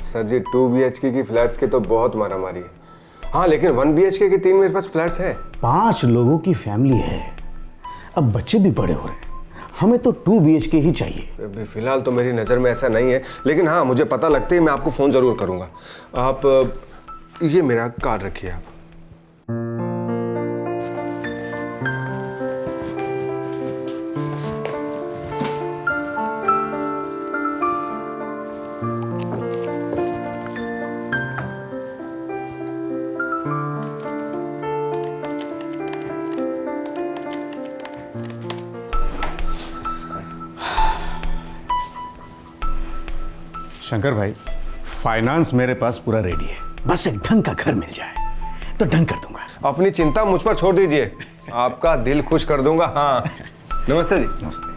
सर जी 2 BHK की फ्लैट्स के तो बहुत मारामारी है। हाँ लेकिन 1 BHK के 3 मेरे पास फ्लैट्स हैं। 5 लोगों की फैमिली है, अब बच्चे भी बड़े हो रहे हैं, हमें तो 2 BHK ही चाहिए। अभी फिलहाल तो मेरी नज़र में ऐसा नहीं है, लेकिन हाँ मुझे पता लगते ही मैं आपको फ़ोन ज़रूर करूँगा। आप ये मेरा कार्ड रखिए आप। शंकर भाई, फाइनेंस मेरे पास पूरा रेडी है, बस एक ढंग का घर मिल जाए तो ढंग कर दूंगा। अपनी चिंता मुझ पर छोड़ दीजिए, आपका दिल खुश कर दूंगा। हाँ नमस्ते जी। नमस्ते।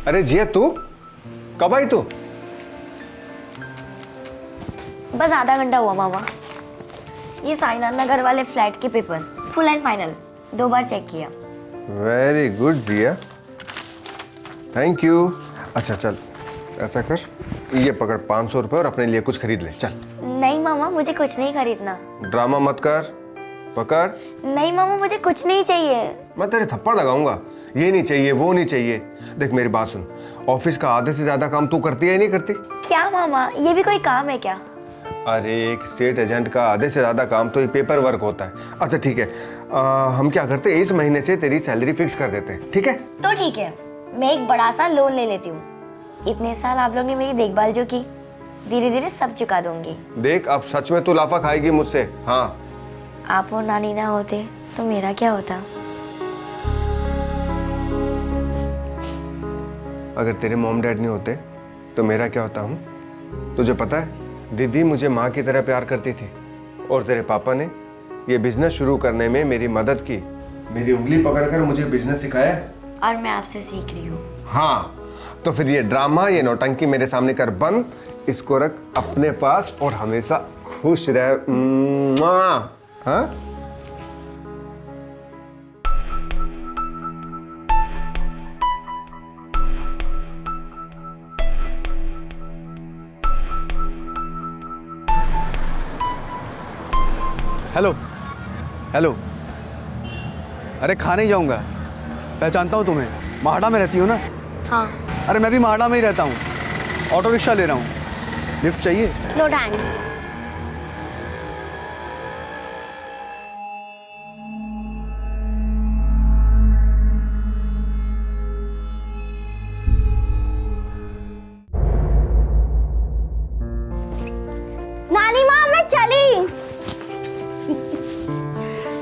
अरे जिया तू कब आई तू? बस आधा घंटा हुआ मामा। ये साइना नगर वाले फ्लैट के पेपर्स फुल एंड फाइनल 2 बार चेक किया। Very good Jiya, thank you. अच्छा चल ऐसा कर, ये पकड़ 500 रुपए और अपने लिए कुछ खरीद ले चल। नहीं मामा, मुझे कुछ नहीं खरीदना। ड्रामा मत कर, पकड़। नहीं मामा, मुझे कुछ नहीं चाहिए। मैं तेरे थप्पड़ लगाऊंगा, ये नहीं चाहिए वो नहीं चाहिए। देख मेरी बात सुन, ऑफिस का आधे से ज्यादा काम तू करती है या नहीं करती? क्या मामा, ये भी कोई काम है क्या? अरे एक स्टेट एजेंट का आधे से ज्यादा काम तो ये पेपर वर्क होता है। अच्छा ठीक है, हम क्या करते हैं, इस महीने से तेरी सैलरी फिक्स कर देते हैं, ठीक है? तो ठीक है, मैं एक बड़ा सा लोन ले लेती हूँ। इतने साल आप लोग ने मेरी देखभाल जो की, धीरे धीरे सब चुका दूंगी। देख अब सच में तू लाफा खाएगी मुझसे। हाँ आप और नानी ना होते तो मेरा क्या होता? अगर तेरे मॉम डैड नहीं होते तो मेरा क्या होता हूँ? तुझे पता है दीदी मुझे माँ की तरह प्यार करती थी, और तेरे पापा ने ये बिजनेस शुरू करने में मेरी मदद की, मेरी उंगली पकड़कर मुझे बिजनेस सिखाया, और मैं आपसे सीख रही हूँ। हाँ तो फिर ये ड्रामा, ये नौटंकी मेरे सामने कर बंद, इसको रख अपने पास और हमेशा खुश रह। हाँ हेलो हेलो, अरे खाने ही जाऊंगा, पहचानता हूँ तुम्हें, माहड़ा में रहती हो ना? हाँ। अरे मैं भी माहड़ा में ही रहता हूँ, ऑटो रिक्शा ले रहा हूँ, लिफ्ट चाहिए? No thanks. नानी माँ मैं चली।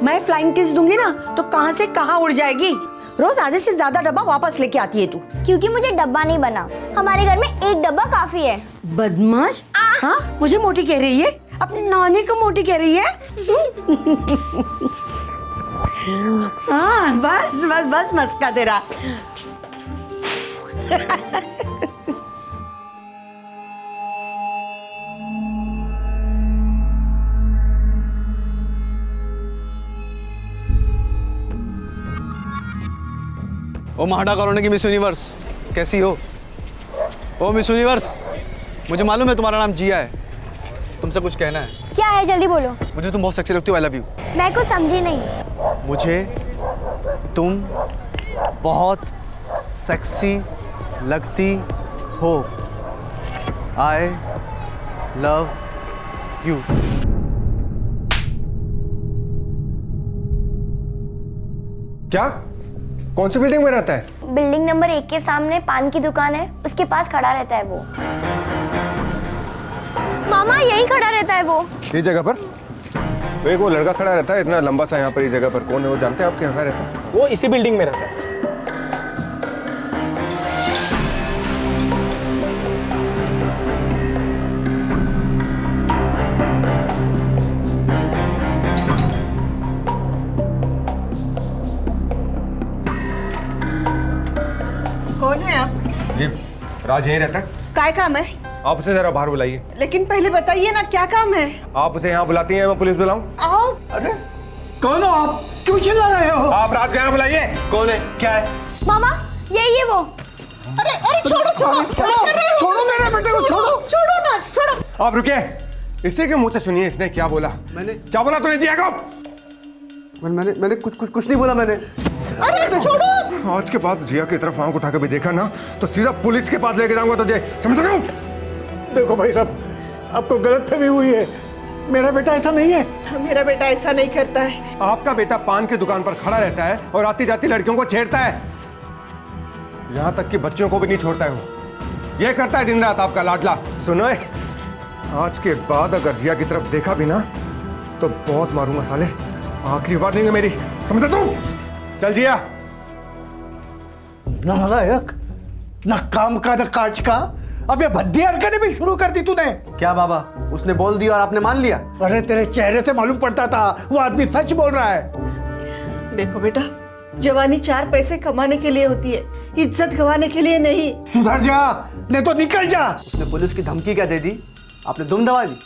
मैं फ्लाइंग किस दूंगी ना तो कहां से कहां उड़ जाएगी। रोज आधे से ज्यादा डब्बा वापस लेके आती है तू। क्योंकि मुझे डब्बा नहीं बना, हमारे घर में एक डब्बा काफी है। बदमाश। हाँ मुझे मोटी कह रही है, अपनी नानी को मोटी कह रही है। हाँ बस बस बस मस्का तेरा। ओ माहड़ा कॉलोनी की मिस यूनिवर्स, कैसी हो? ओ मिस यूनिवर्स, मुझे मालूम है तुम्हारा नाम जिया है, तुमसे कुछ कहना है। क्या है, जल्दी बोलो। मुझे तुम बहुत सेक्सी लगती हो, आई लव यू। मैं कुछ समझी नहीं। मुझे तुम बहुत सेक्सी लगती हो, आई लव यू। क्या? कौन सी बिल्डिंग में रहता है? बिल्डिंग नंबर 1 के सामने पान की दुकान है, उसके पास खड़ा रहता है वो। मामा यही खड़ा रहता है वो। ये जगह पर? एक वो लड़का खड़ा रहता है इतना लंबा सा यहाँ पर, इस जगह पर कौन है वो जानते हैं आपके? यहाँ रहता है वो इसी बिल्डिंग में रहता है। कौन है आप? ये राज यहीं रहता है। काय काम है? आप उसे जरा बाहर बुलाइए। लेकिन पहले बताइए ना क्या काम है? आप उसे यहाँ बुलाती हैं, मैं पुलिस बुलाऊं? आओ। अरे कौन हो आप? क्यों चिल्ला रहे हो? आप राज को यहाँ बुलाइए। कौन है, क्या है? मामा यही है वो। अरे अरे छोड़ो छोड़ो छोड़ो मेरे बेटे को, छोड़ो। छोड़ो ना, छोड़ो। आप रुकिए, इसी के मुंह से सुनिए इसने क्या बोला। मैंने क्या बोला तूने जिया को? मैंने कुछ नहीं बोला मैंने। अरे छोड़ो। आज के बाद जिया की तरफ आंख उठा के भी देखा ना तो सीधा पुलिस के पास लेके जाऊंगा तुझे, समझ रहे हो? देखो भाई साहब, आपको गलतफहमी हुई है, मेरा बेटा ऐसा नहीं है। मेरा बेटा ऐसा नहीं करता है। आपका बेटा पान की दुकान पर खड़ा रहता है और आती जाती लड़कियों को छेड़ता है, यहां तक कि बच्चों को भी नहीं छोड़ता है वो। ये करता है दिन रात आपका लाडला। सुनो, आज के बाद अगर जिया की तरफ देखा भी ना तो बहुत मारूंगा साले। आखिरी वार्निंग है मेरी, समझ तू? चल जिया। नालायक, न काम का न काज का, अब ये भद्दी हरकतें भी शुरू कर दी तूने। क्या बाबा, उसने बोल दिया और आपने मान लिया? अरे तेरे चेहरे से मालूम पड़ता था वो आदमी सच बोल रहा है। देखो बेटा, जवानी 4 पैसे कमाने के लिए होती है, इज्जत गंवाने के लिए नहीं। सुधर जा, नहीं तो निकल जा। उसने पुलिस की धमकी क्या दे दी? आपने दुम दबा दी।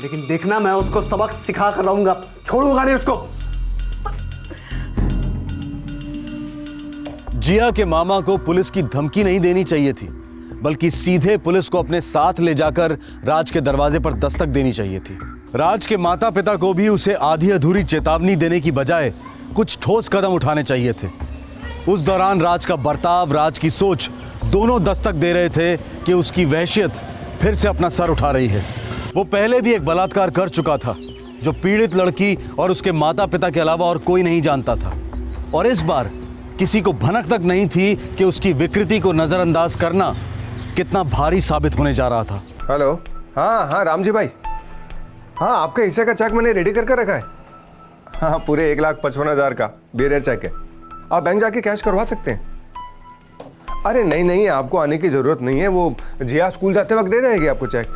लेकिन देखना, मैं उसको सबक सिखा कर रहूंगा, छोड़ूंगा नहीं उसको। जिया के मामा को पुलिस की धमकी नहीं देनी चाहिए थी, बल्कि सीधे पुलिस को अपने साथ ले जाकर राज के दरवाजे पर दस्तक देनी चाहिए थी। राज के माता पिता को भी उसे आधी अधूरी चेतावनी देने की बजाय कुछ ठोस कदम उठाने चाहिए थे। उस दौरान राज का बर्ताव, राज की सोच दोनों दस्तक दे रहे थे कि उसकी वहशियत फिर से अपना सर उठा रही है। वो पहले भी एक बलात्कार कर चुका था जो पीड़ित लड़की और उसके माता पिता के अलावा और कोई नहीं जानता था, और इस बार किसी को भनक तक नहीं थी कि उसकी विकृति को नजरअंदाज करना कितना भारी साबित होने जा रहा था। हेलो, हाँ हाँ राम जी भाई, हाँ आपके हिस्से का चेक मैंने रेडी करके रखा है। हाँ, पूरे 1,55,000 का बेरियर चेक है, आप बैंक जाके कैश करवा सकते हैं। अरे नहीं नहीं, आपको आने की जरूरत नहीं है, वो जिया स्कूल जाते वक्त दे जाएगी आपको चेक।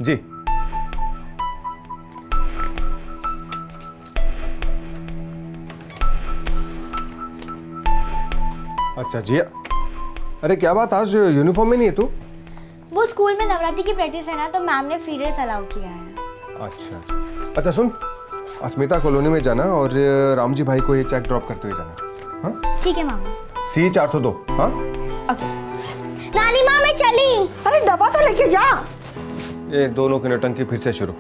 जी अच्छा जिया, अरे क्या बात, आज यूनिफॉर्म में नहीं है तू? वो स्कूल में नवरात्रि की प्रैक्टिस है ना, तो मैम ने फ्री ड्रेस अलाउ किया है। अच्छा अच्छा, सुन, अस्मिता कॉलोनी में जाना और राम जी भाई को ये चेक ड्रॉप करते हुए जाना। हाँ ठीक है मामा। C 402। हाँ ओके। नानी माँ मैं चली। अरे डब्बा तो लेके जा। ये दोनों की नौटंकी फिर से शुरू।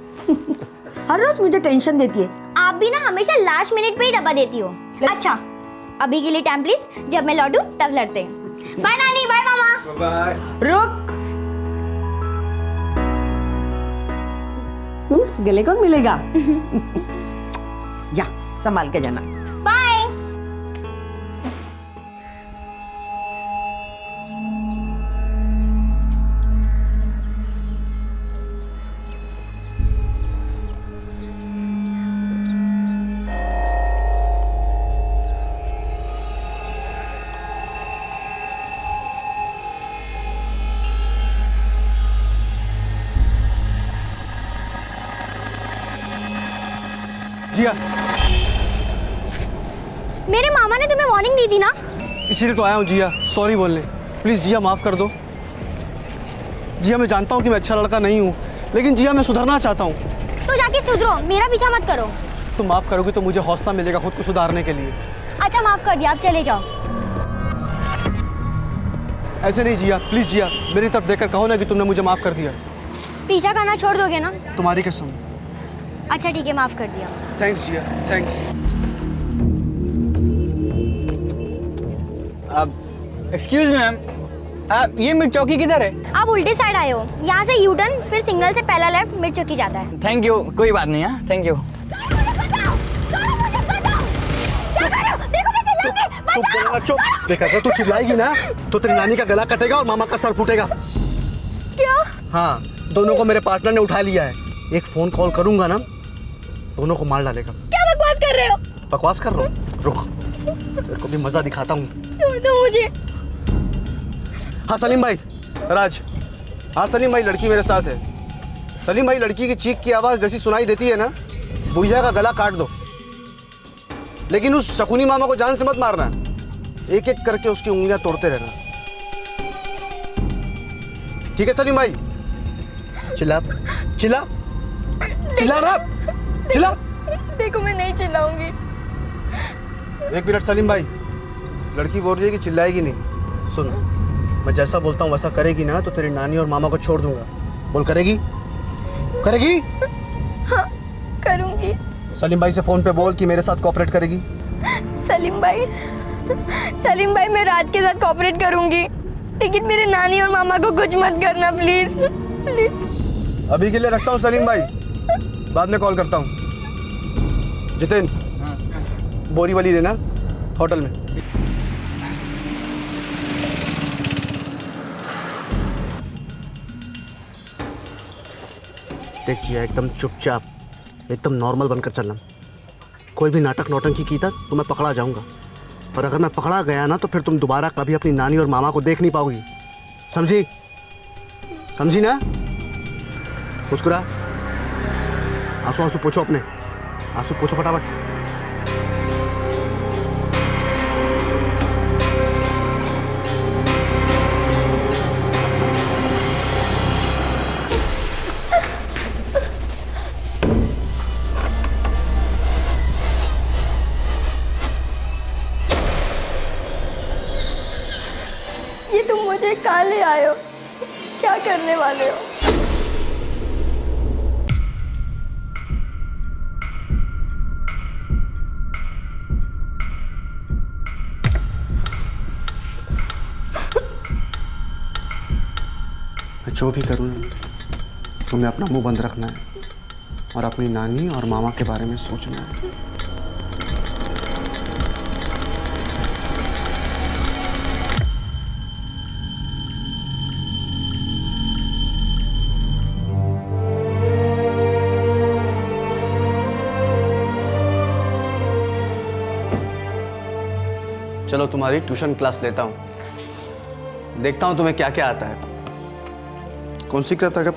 हर रोज मुझे टेंशन देती है। आप भी ना हमेशा लास्ट मिनट पे ही डब्बा देती हो। अच्छा, अभी के लिए टाइम प्लीज, जब मैं लौटूं तब लड़ते हैं। बाय नानी, बाय मामा। बाय। रुक, गले कौन मिलेगा? जा संभाल के जाना। बाय। जिया, मेरे मामा ने तुम्हें वार्निंग दी थी ना? इसीलिए तो आया हूँ जिया, सॉरी बोलने। प्लीज जिया, माफ कर दो। जिया, मैं जानता हूँ कि मैं अच्छा लड़का नहीं हूँ, लेकिन जिया मैं सुधरना चाहता हूँ। तो जाके सुधरो, मेरा पीछा मत करो। तुम माफ करोगी तो मुझे हौसला मिलेगा खुद को सुधारने के लिए। अच्छा माफ कर दिया, आप चले जाओ। ऐसे नहीं जिया, प्लीज जिया, मेरी तरफ देखकर कहो ना कि तुमने मुझे माफ कर दिया। पीछा करना छोड़ दोगे ना? तुम्हारी कसम, अच्छा ठीक है, माफ कर दिया। थैंक्स जिया, थैंक्स। एक्सक्यूज मी मैम, ये मिर्च चौकी किधर है? आप उल्टे साइड आए हो, यहाँ से यू टर्न, फिर सिग्नल से पहला लेफ्ट, मिर्च चौकी जाता है। थैंक यू, कोई बात नहीं है, थैंक यू। चुप। देखा अगर तू चिल्लाएगी ना तो तेरी नानी का गला कटेगा और मामा का सर फूटेगा। क्या? हाँ, दोनों को मेरे पार्टनर ने उठा लिया है। एक फोन कॉल करूंगा ना, दोनों को मार डालेगा। क्या बकवास कर रहे हो? बकवास कर रहा हूँ? रुक, तेरे को भी मजा दिखाता हूँ। छोड़ दो मुझे। हाँ सलीम भाई, राज। हाँ सलीम भाई, लड़की मेरे साथ है। सलीम भाई, लड़की की चीख की आवाज़ जैसी सुनाई देती है ना, भुइया का गला काट दो। लेकिन उस शकुनी मामा को जान से मत मारना, एक एक करके उसकी उंगलियां तोड़ते रहना। ठीक है सलीम भाई? चिल्ला चिल्ला चिल्ला ना, चिल्ला। देखो मैं नहीं चिल्लाऊंगी। एक मिनट सलीम भाई, लड़की बोल रही है कि चिल्लाएगी नहीं। सुन, मैं जैसा बोलता हूँ वैसा करेगी ना तो तेरी नानी और मामा को छोड़ दूंगा। बोल, करेगी? करेगी? हाँ करूंगी। सलीम भाई से फोन पे बोल कि मेरे साथ कोऑपरेट करेगी। सलीम भाई, सलीम भाई, मैं राज के साथ कोऑपरेट करूंगी, लेकिन मेरे नानी और मामा को कुछ मत करना प्लीज, प्लीज। अभी के लिए रखता हूँ सलीम भाई, बाद में कॉल करता हूँ। जितेन, बोरी वाली लेना होटल में। देख जिया, एकदम चुपचाप, एकदम नॉर्मल बनकर चलना। कोई भी नाटक नौटंकी की था तो मैं पकड़ा जाऊंगा, और अगर मैं पकड़ा गया ना तो फिर तुम दोबारा कभी अपनी नानी और मामा को देख नहीं पाओगी। समझी? समझी ना? मुस्कुरा, आंसू आंसू पोछो अपने, आंसू पोछो फटाफट। ये तुम मुझे कहाँ ले आए हो? क्या करने वाले हो? मैं जो भी करूँ तुम्हें अपना मुंह बंद रखना है और अपनी नानी और मामा के बारे में सोचना है। चलो तुम्हारी ट्यूशन क्लास लेता हूँ, देखता हूँ तुम्हें क्या क्या आता है। कौन सी किताब था?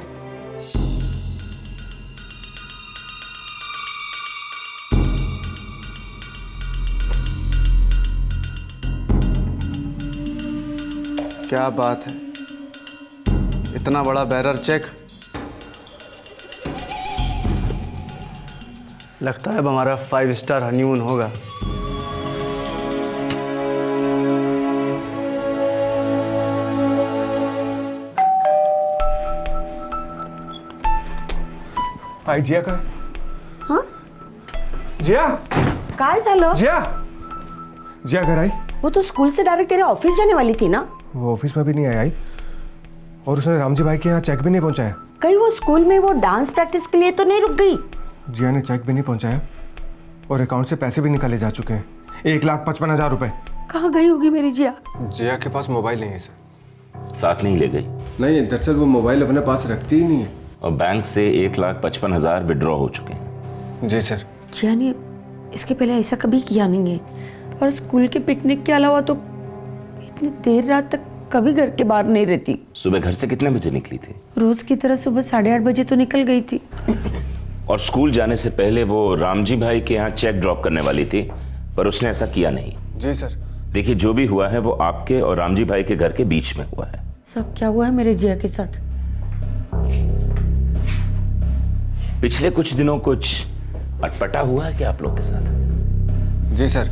क्या बात है, इतना बड़ा बैरर चेक। लगता है अब हमारा 5 स्टार हनीमून होगा। आई जिया का? हाँ? जिया? काय झालं? जिया? जिया घर आई? वो तो स्कूल से डायरेक्ट तेरे ऑफिस जाने वाली थी ना? वो ऑफिस में भी नहीं आई और उसने रामजी भाई के यहाँ चेक भी नहीं पहुंचाया। कहीं वो स्कूल में वो डांस प्रैक्टिस के लिए तो नहीं रुक गई? जिया ने चेक भी नहीं पहुंचाया और अकाउंट से पैसे भी निकाले जा चुके हैं, 1,55,000 रुपए। कहाँ गई होगी मेरी जिया? जिया के पास मोबाइल नहीं है सर। साथ नहीं ले गई? नहीं, दरअसल वो मोबाइल अपने पास रखती ही नहीं है। और बैंक से 1,55,000 विड्रॉ हो चुके हैं। जी सर। जिया ने इसके पहले ऐसा कभी किया नहीं है, और स्कूल के पिकनिक के अलावा तो इतनी देर रात तक कभी घर के बाहर नहीं रहती। सुबह घर से कितने बजे निकली थी? रोज की तरह सुबह 8:30 बजे तो निकल गई थी। और स्कूल जाने से पहले वो रामजी भाई के यहाँ चेक ड्रॉप करने वाली थी, पर उसने ऐसा किया नहीं। जी सर। देखिए, जो भी हुआ है वो आपके और रामजी भाई के घर के बीच में हुआ है। सब क्या हुआ है मेरे जिया के साथ? पिछले कुछ दिनों कुछ अटपटा हुआ है क्या आप लोग के साथ? जी सर,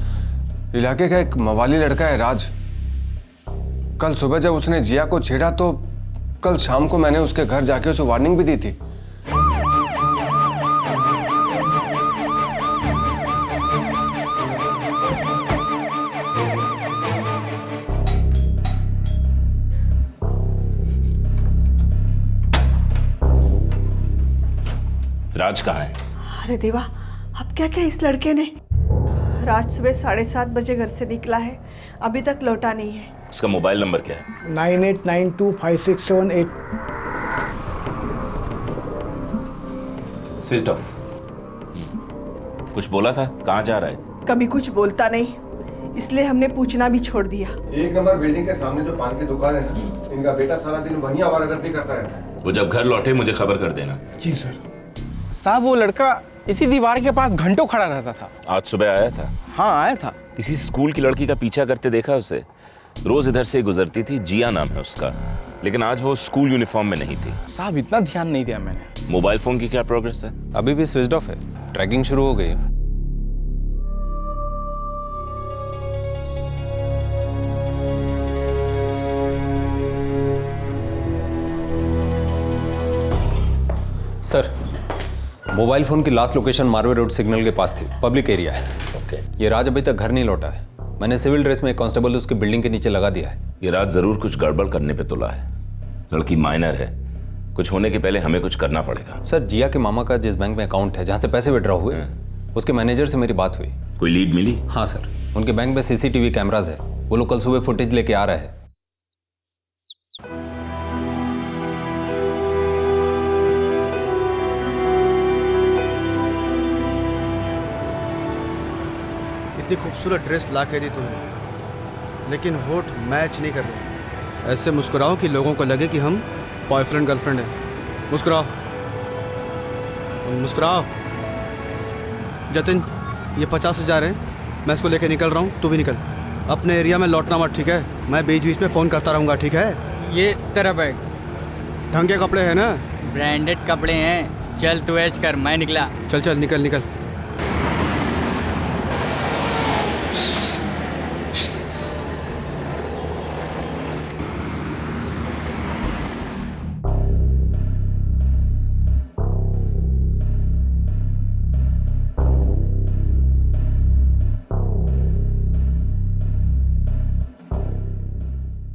इलाके का एक मवाली लड़का है राज। कल सुबह जब उसने जिया को छेड़ा तो कल शाम को मैंने उसके घर जाके उसे वार्निंग भी दी थी। राज कहाँ है? अरे देवा, अब क्या क्या इस लड़के ने। रात सुबह 7:30 बजे घर से निकला है, अभी तक लौटा नहीं है। उसका मोबाइल नंबर क्या है? 98925678। Switch off. कुछ बोला था? कहाँ जा रहा है? कभी कुछ बोलता नहीं, इसलिए हमने पूछना भी छोड़ दिया। 1 नंबर बिल्डिंग के सामने जो पान की दुकान है ना, इनका बेटा सारा दिन वहीं आवारागर्दी करता रहता है। वो जब घर लौटे मुझे खबर कर देना। जी सर। साहब वो लड़का इसी दीवार के पास घंटों खड़ा रहता था। आज सुबह आया था? हाँ आया था। किसी स्कूल की लड़की का पीछा करते देखा उसे? रोज इधर से गुजरती थी, जिया नाम है उसका, लेकिन आज वो स्कूल यूनिफॉर्म में नहीं थी। साहब इतना ध्यान नहीं दिया मैंने। मोबाइल फोन की क्या प्रोग्रेस है? अभी भी स्विच ऑफ है, ट्रैकिंग शुरू हो गई है। सर, मोबाइल फोन की last location Marve road signal के पास थी, पब्लिक एरिया है। ओके। ये राज अभी तक घर नहीं लौटा है। मैंने सिविल ड्रेस में एक कांस्टेबल उसकी बिल्डिंग के नीचे लगा दिया है। ये राज जरूर कुछ गड़बड़ करने पे तुला है। लड़की माइनर है, कुछ होने के पहले हमें कुछ करना पड़ेगा। सर, जिया के मामा का जिस बैंक में अकाउंट है, जहाँ से पैसे विड्रॉ हुए, उसके मैनेजर से मेरी बात हुई। कोई लीड मिली? हाँ सर, उनके बैंक में सीसीटीवी कैमराज है। वो लोग कल सुबह फुटेज लेके आ रहे हैं। इतनी खूबसूरत ड्रेस ला के दी तुम्हें, लेकिन होठ मैच नहीं कर रहे। ऐसे मुस्कुराओ कि लोगों को लगे कि हम बॉयफ्रेंड गर्लफ्रेंड हैं। मुस्कुराओ, मुस्कुराओ। जतिन, ये 50,000 है, मैं इसको लेके निकल रहा हूँ, तू भी निकल। अपने एरिया में लौटना मत, ठीक है? मैं बीच बीच में फ़ोन करता रहूँगा, ठीक है? ये तेरा बैग। ढंग के कपड़े हैं ना? ब्रांडेड कपड़े हैं। चल तू ऐश कर, मैं निकला। चल चल, निकल निकल।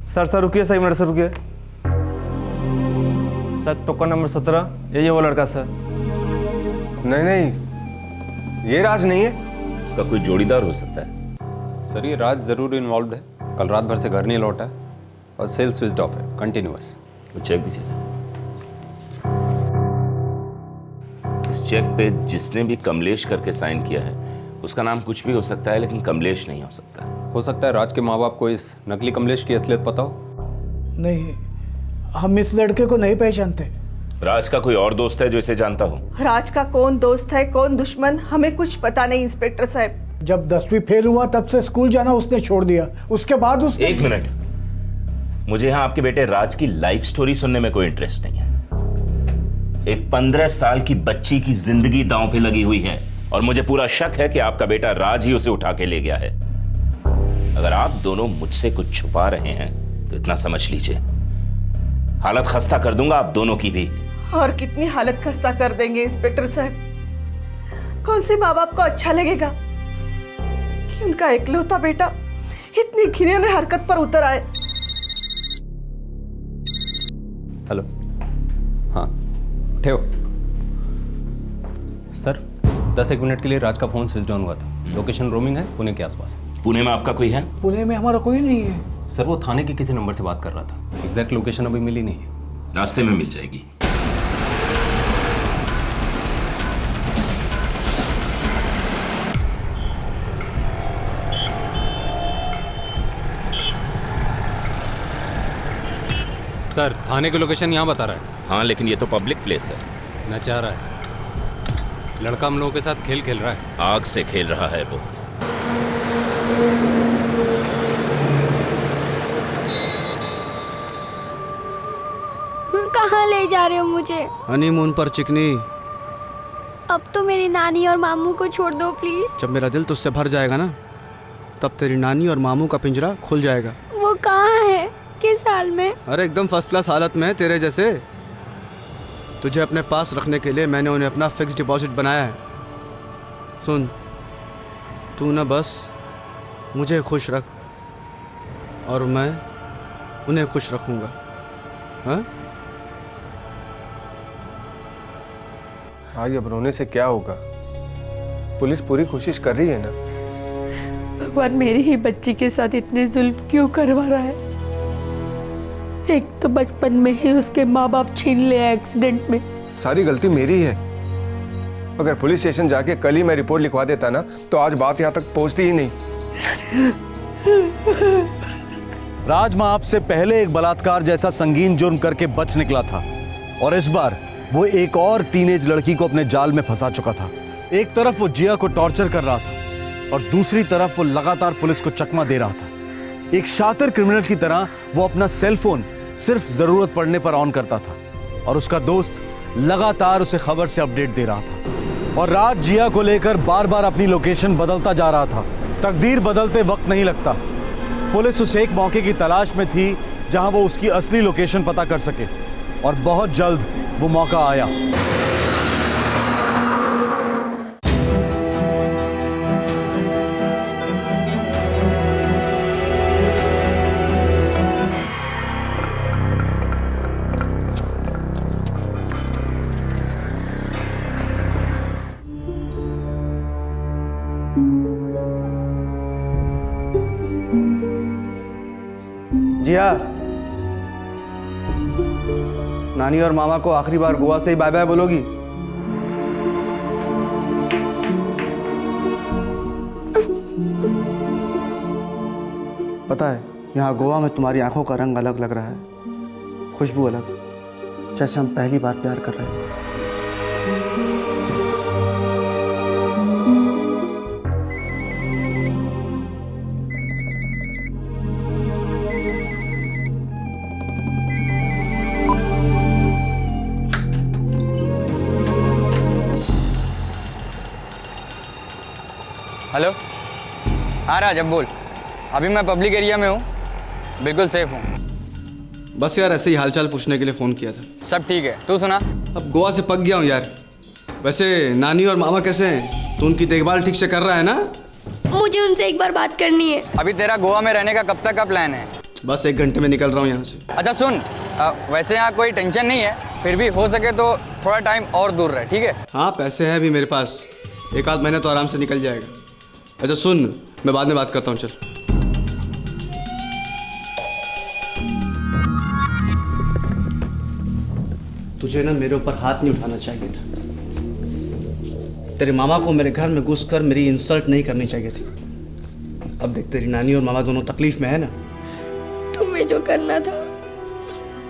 सर रुकिए, सही मिनट सर, रुकिए सर। टोकन नंबर 17, ये वो लड़का सर। नहीं नहीं, ये राज नहीं है। उसका कोई जोड़ीदार हो सकता है। सर, ये राज जरूर इन्वॉल्व है। कल रात भर से घर नहीं लौटा है और सेल स्विच ऑफ है, कंटिन्यूअस। वो चेक दीजिए। इस चेक पे जिसने भी कमलेश करके साइन किया है, उसका नाम कुछ भी हो सकता है, लेकिन कमलेश नहीं हो सकता। हो सकता है राज के माँ बाप को इस नकली कमलेश की असलियत पता हो। नहीं, हम इस लड़के को नहीं पहचानते। राज का कोई और दोस्त है जो इसे जानता हो? राज का कौन दोस्त है, कौन दुश्मन, हमें कुछ पता नहीं इंस्पेक्टर साहब। जब 10वीं फेल हुआ तब से स्कूल जाना उसने छोड़ दिया। उसके बाद उसने... एक मिनट, मुझे यहाँ आपके बेटे राज की लाइफ स्टोरी सुनने में कोई इंटरेस्ट नहीं है। एक 15 साल की बच्ची की जिंदगी दांव पे लगी हुई है और मुझे पूरा शक है कि आपका बेटा राज ही उसे उठा के ले गया है। अगर आप दोनों मुझसे कुछ छुपा रहे हैं तो इतना समझ लीजिए, हालत खस्ता कर दूंगा आप दोनों की भी। और कितनी हालत खस्ता कर देंगे इंस्पेक्टर साहब? कौन से माँ बाप को अच्छा लगेगा कि उनका इकलौता बेटा इतनी घिनौनी हरकत पर उतर आए? हेलो, हाँ ठेव। सर, 10-1 मिनट के लिए राज का फोन स्विच ऑन हुआ था। लोकेशन रोमिंग है, पुणे के आसपास। पुणे में आपका कोई है? पुणे में हमारा कोई नहीं है सर। वो थाने के किसी नंबर से बात कर रहा था। एग्जैक्ट लोकेशन अभी मिली नहीं है। रास्ते में मिल जाएगी। सर, थाने की लोकेशन यहाँ बता रहा है। हाँ, लेकिन ये तो पब्लिक प्लेस है। नचा रहा है। लड़का हम लोगों के साथ खेल खेल रहा है। आग से खेल रहा है वो। कहाँ ले जा रहे हो मुझे? हनीमून पर चिकनी। अब तो मेरी नानी और मामू को छोड़ दो प्लीज। जब मेरा दिल तुझसे भर जाएगा ना, तब तेरी नानी और मामू का पिंजरा खुल जाएगा। वो कहाँ है, किस हाल में? अरे एकदम फर्स्ट क्लास हालत में है, तेरे जैसे। तुझे अपने पास रखने के लिए मैंने उन्हें अपना फिक्स डिपॉजिट बनाया है। सुन, तू ना बस मुझे खुश रख और मैं उन्हें खुश रखूंगा। हाँ? आज अब रोने से क्या होगा? पुलिस पूरी कोशिश कर रही है ना। भगवान मेरी ही बच्ची के साथ इतने जुल्म क्यों करवा रहा है? एक तो बचपन में ही उसके माँ बाप छीन ले एक्सीडेंट में। सारी गलती मेरी है। अगर पुलिस स्टेशन जाके कल ही मैं रिपोर्ट लिखवा देता ना तो आज बात यहाँ तक पहुँचती ही नहीं। राजमा आपसे पहले एक बलात्कार जैसा संगीन जुर्म करके बच निकला था और इस बार वो एक और टीनेज लड़की को अपने जाल में फंसा चुका था। एक तरफ वो जिया को टॉर्चर कर रहा था और दूसरी तरफ वो लगातार पुलिस को चकमा दे रहा था। एक शातिर क्रिमिनल की तरह वो अपना सेल फोन सिर्फ जरूरत पड़ने पर ऑन करता था और उसका दोस्त लगातार उसे खबर से अपडेट दे रहा था। और राज जिया को लेकर बार बार अपनी लोकेशन बदलता जा रहा था। तकदीर बदलते वक्त नहीं लगता। पुलिस उस एक मौके की तलाश में थी जहां वो उसकी असली लोकेशन पता कर सके और बहुत जल्द वो मौका आया। जिया, नानी और मामा को आखिरी बार गोवा से ही बाय बाय बोलोगी? पता है यहाँ गोवा में तुम्हारी आंखों का रंग अलग लग रहा है, खुशबू अलग, जैसे हम पहली बार प्यार कर रहे हैं। हेलो, हाँ राज, अब बोल। अभी मैं पब्लिक एरिया में हूँ, बिल्कुल सेफ हूँ। बस यार ऐसे ही हालचाल पूछने के लिए फ़ोन किया था। सब ठीक है, तू सुना? अब गोवा से पक गया हूँ यार। वैसे नानी और मामा कैसे हैं? तो उनकी देखभाल ठीक से कर रहा है ना? मुझे उनसे एक बार बात करनी है। अभी तेरा गोवा में रहने का कब तक का प्लान है? बस 1 घंटे में निकल रहा हूँ यहाँ से। अच्छा सुन, वैसे यहाँ कोई टेंशन नहीं है, फिर भी हो सके तो थोड़ा टाइम और दूर रहे, ठीक है? हाँ, पैसे हैं अभी मेरे पास, 1 आध महीने तो आराम से निकल जाएगा। अच्छा सुन, मैं बाद में बात करता हूँ, चल। तुझे ना मेरे ऊपर हाथ नहीं उठाना चाहिए था। तेरे मामा को मेरे घर में घुसकर मेरी इंसल्ट नहीं करनी चाहिए थी। अब देख, तेरी नानी और मामा दोनों तकलीफ में है ना। तुम्हें जो करना था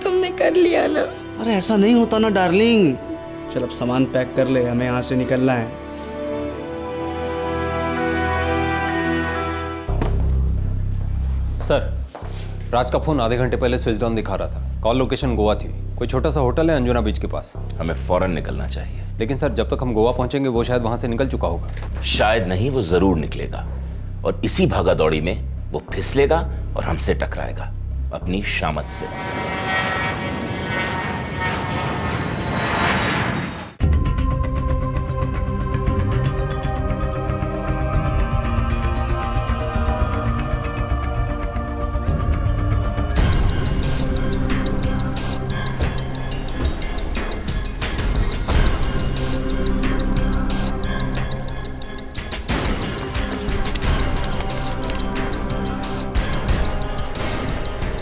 तुमने कर लिया ना। अरे ऐसा नहीं होता ना डार्लिंग। चल अब सामान पैक कर ले, हमें यहाँ से निकलना है। सर, राज का फोन आधे घंटे पहले स्विच ऑन दिखा रहा था। कॉल लोकेशन गोवा थी। कोई छोटा सा होटल है अंजुना बीच के पास। हमें फौरन निकलना चाहिए। लेकिन सर, जब तक हम गोवा पहुंचेंगे वो शायद वहां से निकल चुका होगा। शायद नहीं, वो जरूर निकलेगा और इसी भागा दौड़ी में वो फिसलेगा और हमसे टकराएगा अपनी शामत से।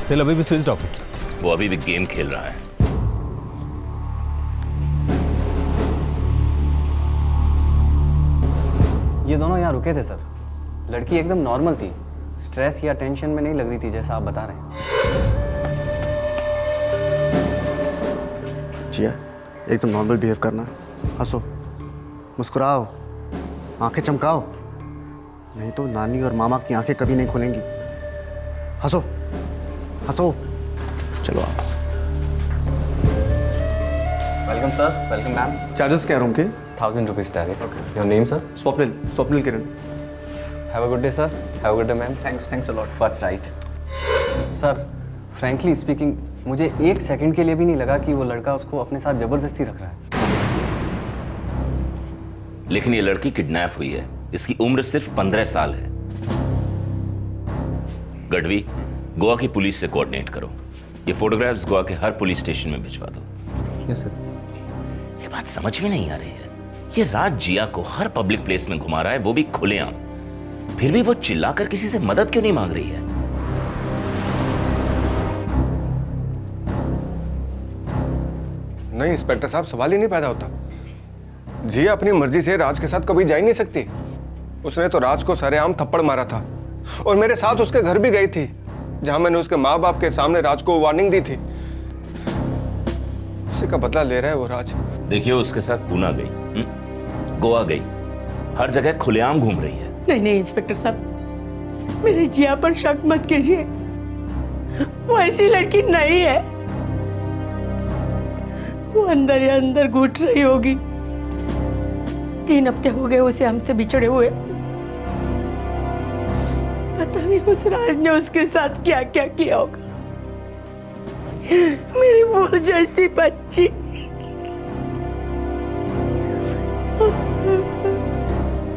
सेल अभी भी स्विच ऑफ है। वो अभी भी गेम खेल रहा है। ये दोनों यहाँ रुके थे सर। लड़की एकदम नॉर्मल थी, स्ट्रेस या टेंशन में नहीं लग रही थी जैसा आप बता रहे हैं। जिया, एकदम नॉर्मल बिहेव करना, हंसो, मुस्कुराओ, आंखें चमकाओ, नहीं तो नानी और मामा की आंखें कभी नहीं खुलेंगी। हंसो हंसो। चलो आप। Welcome sir, welcome ma'am. Charges क्या रूम के? 1000 rupees direct. Your name sir? Swapnil Kiran. Have a good day sir. Have a good day ma'am. Thanks a lot. First right. Sir, frankly speaking, मुझे 1 सेकंड के लिए भी नहीं लगा कि वो लड़का उसको अपने साथ जबरदस्ती रख रहा है। लेकिन ये लड़की किडनैप हुई है। इसकी उम्र सिर्फ 15 साल है। गढ़वी, गोवा की पुलिस से कोऑर्डिनेट करो। ये फोटोग्राफ्स गोवा के हर पुलिस स्टेशन में भिजवा दो। Yes sir. ये बात समझ में नहीं आ रही है। ये राज जिया को हर पब्लिक प्लेस में घुमा रहा है, वो भी खुलेआम। फिर भी वो चिल्लाकर किसी से मदद क्यों नहीं मांग रही है? नहीं इंस्पेक्टर साहब, सवाल ही नहीं पैदा होता। जिया अपनी मर्जी से राज के साथ कभी जा ही नहीं सकती। उसने तो राज को सरेआम थप्पड़ मारा था और मेरे साथ उसके घर भी गई थी, जहां मैंने उसके माँ बाप के सामने राज को वार्निंग दी थी। उसी का बदला ले रहा है वो राज। देखिए, उसके साथ पूना गई, गोवा गई, हर जगह खुलेआम घूम रही है। नहीं नहीं इंस्पेक्टर साहब, मेरी जिया पर शक मत कीजिए। वो ऐसी लड़की नहीं है। वो अंदर ही अंदर घुट रही होगी। 3 हफ्ते हो गए उसे हमसे बिछड़े हुए। पता नहीं उस राज ने उसके साथ क्या क्या किया होगा। मेरी मोर जैसी बच्ची।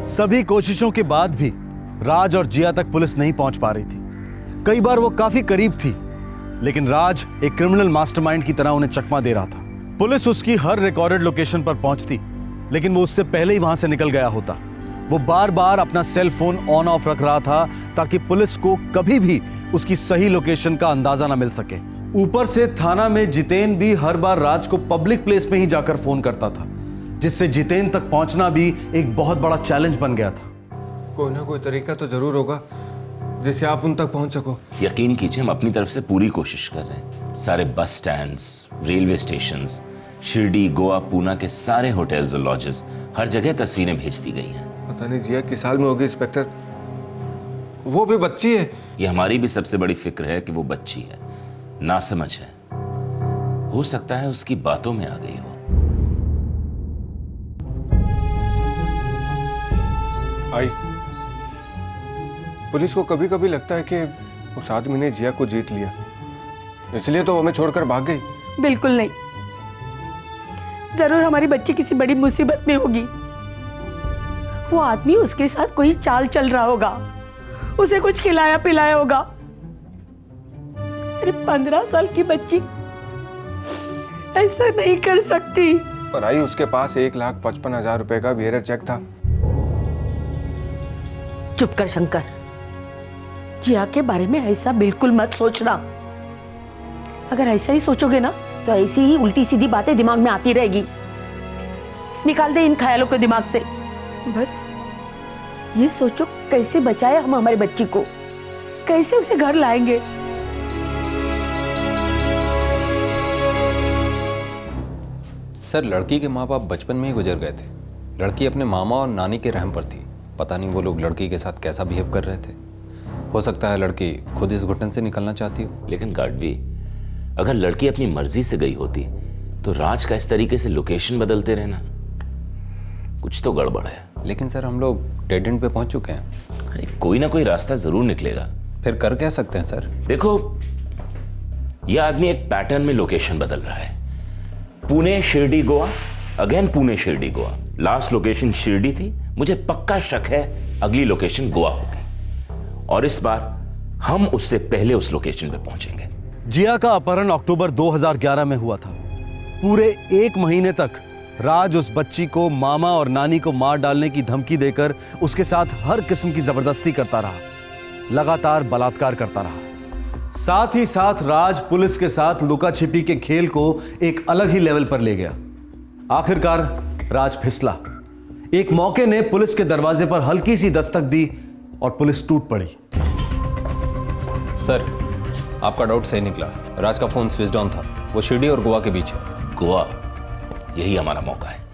सभी कोशिशों के बाद भी राज और जिया तक पुलिस नहीं पहुंच पा रही थी। कई बार वो काफी करीब थी, लेकिन राज एक क्रिमिनल मास्टरमाइंड की तरह उन्हें चकमा दे रहा था। पुलिस उसकी हर रिकॉर्डेड लोकेशन पर पहुंचती, लेकिन वो उससे पहले ही वहां से निकल गया होता। वो बार बार अपना सेल फोन ऑन ऑफ रख रहा था ताकि पुलिस को कभी भी उसकी सही लोकेशन का अंदाजा ना मिल सके। ऊपर से थाना में जितेन भी हर बार राज को पब्लिक प्लेस में ही जाकर फोन करता था, जिससे जितेन तक पहुंचना भी एक बहुत बड़ा चैलेंज बन गया था। कोई ना कोई तरीका तो जरूर होगा जिससे आप उन तक पहुंच सको। यकीन कीजिए, हम अपनी तरफ से पूरी कोशिश कर रहे हैं। सारे बस stands, railway stations, Shirdi, Goa, Poona के सारे होटल्स और लॉजेस, हर जगह तस्वीरें भेज दी गई हैं। पता नहीं जिया किस हाल में होगी इंस्पेक्टर। वो भी बच्ची है। ये हमारी भी सबसे बड़ी फिक्र है कि वो बच्ची है, नासमझ है। हो सकता है उसकी बातों में आ गई हो। आई, पुलिस को कभी कभी लगता है कि उस आदमी ने जिया को जीत लिया, इसलिए तो हमें छोड़कर भाग गई। बिल्कुल नहीं। जरूर हमारी बच्ची किसी बड़ी मुसीबत में होगी। वो आदमी उसके साथ कोई चाल चल रहा होगा, उसे कुछ खिलाया पिलाया होगा। अरे 15 साल की बच्ची ऐसा नहीं कर सकती। पर आई, उसके पास 1,55,000 रुपए का बिहेवियर चेक था। चुप कर शंकर, जिया के बारे में ऐसा बिल्कुल मत सोचना। अगर ऐसा ही सोचोगे ना तो ऐसी ही उल्टी सीधी बातें दिमाग में आती रहेगी। निकाल दे इन ख्यालों को दिमाग से। बस ये सोचो कैसे बचाए हम हमारी बच्ची को, कैसे उसे घर लाएंगे। सर, लड़की के माँ बाप बचपन में ही गुजर गए थे। लड़की अपने मामा और नानी के रहम पर थी। पता नहीं वो लोग लड़की के साथ कैसा बिहेव कर रहे थे। हो सकता है लड़की खुद इस घुटन से निकलना चाहती हो। लेकिन गार्डवी, अगर लड़की अपनी मर्जी से गई होती तो राज का इस तरीके से लोकेशन बदलते रहना, कुछ तो गड़बड़ है। लेकिन सर, हम लोग डेड एंड पे पहुंच चुके हैं। अरे कोई ना कोई रास्ता जरूर निकलेगा। फिर कर क्या सकते हैं सर? देखो, यह आदमी एक पैटर्न में लोकेशन बदल रहा है। Pune, Shirdi, Goa, again Pune, Shirdi, Goa. Last location Shirdi थी। मुझे पक्का शक है अगली लोकेशन गोवा होगी, और इस बार हम उससे पहले उस लोकेशन पे पहुंचेंगे। जिया का अपहरण अक्टूबर 2011 में हुआ था। पूरे 1 महीने तक राज उस बच्ची को मामा और नानी को मार डालने की धमकी देकर उसके साथ हर किस्म की जबरदस्ती करता रहा, लगातार बलात्कार करता रहा। साथ ही साथ राज पुलिस के साथ लुका छिपी के खेल को एक अलग ही लेवल पर ले गया। आखिरकार राज फिसला। एक मौके ने पुलिस के दरवाजे पर हल्की सी दस्तक दी और पुलिस टूट पड़ी। सर, आपका डाउट सही निकला। राज का फोन स्विच ऑन था। वो शिरडी और गोवा के बीच है। गोवा, यही हमारा मौका है।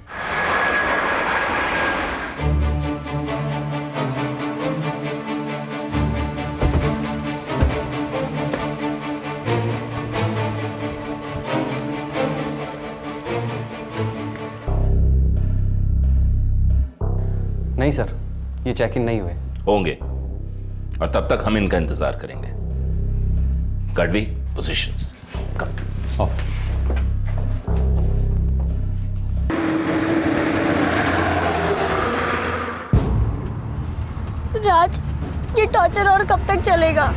नहीं सर, ये चेक इन नहीं हुए। होंगे, और तब तक हम इनका इंतजार करेंगे। गढ़वी, पोजीशंस, कम। राज, ये टॉर्चर और कब तक चलेगा?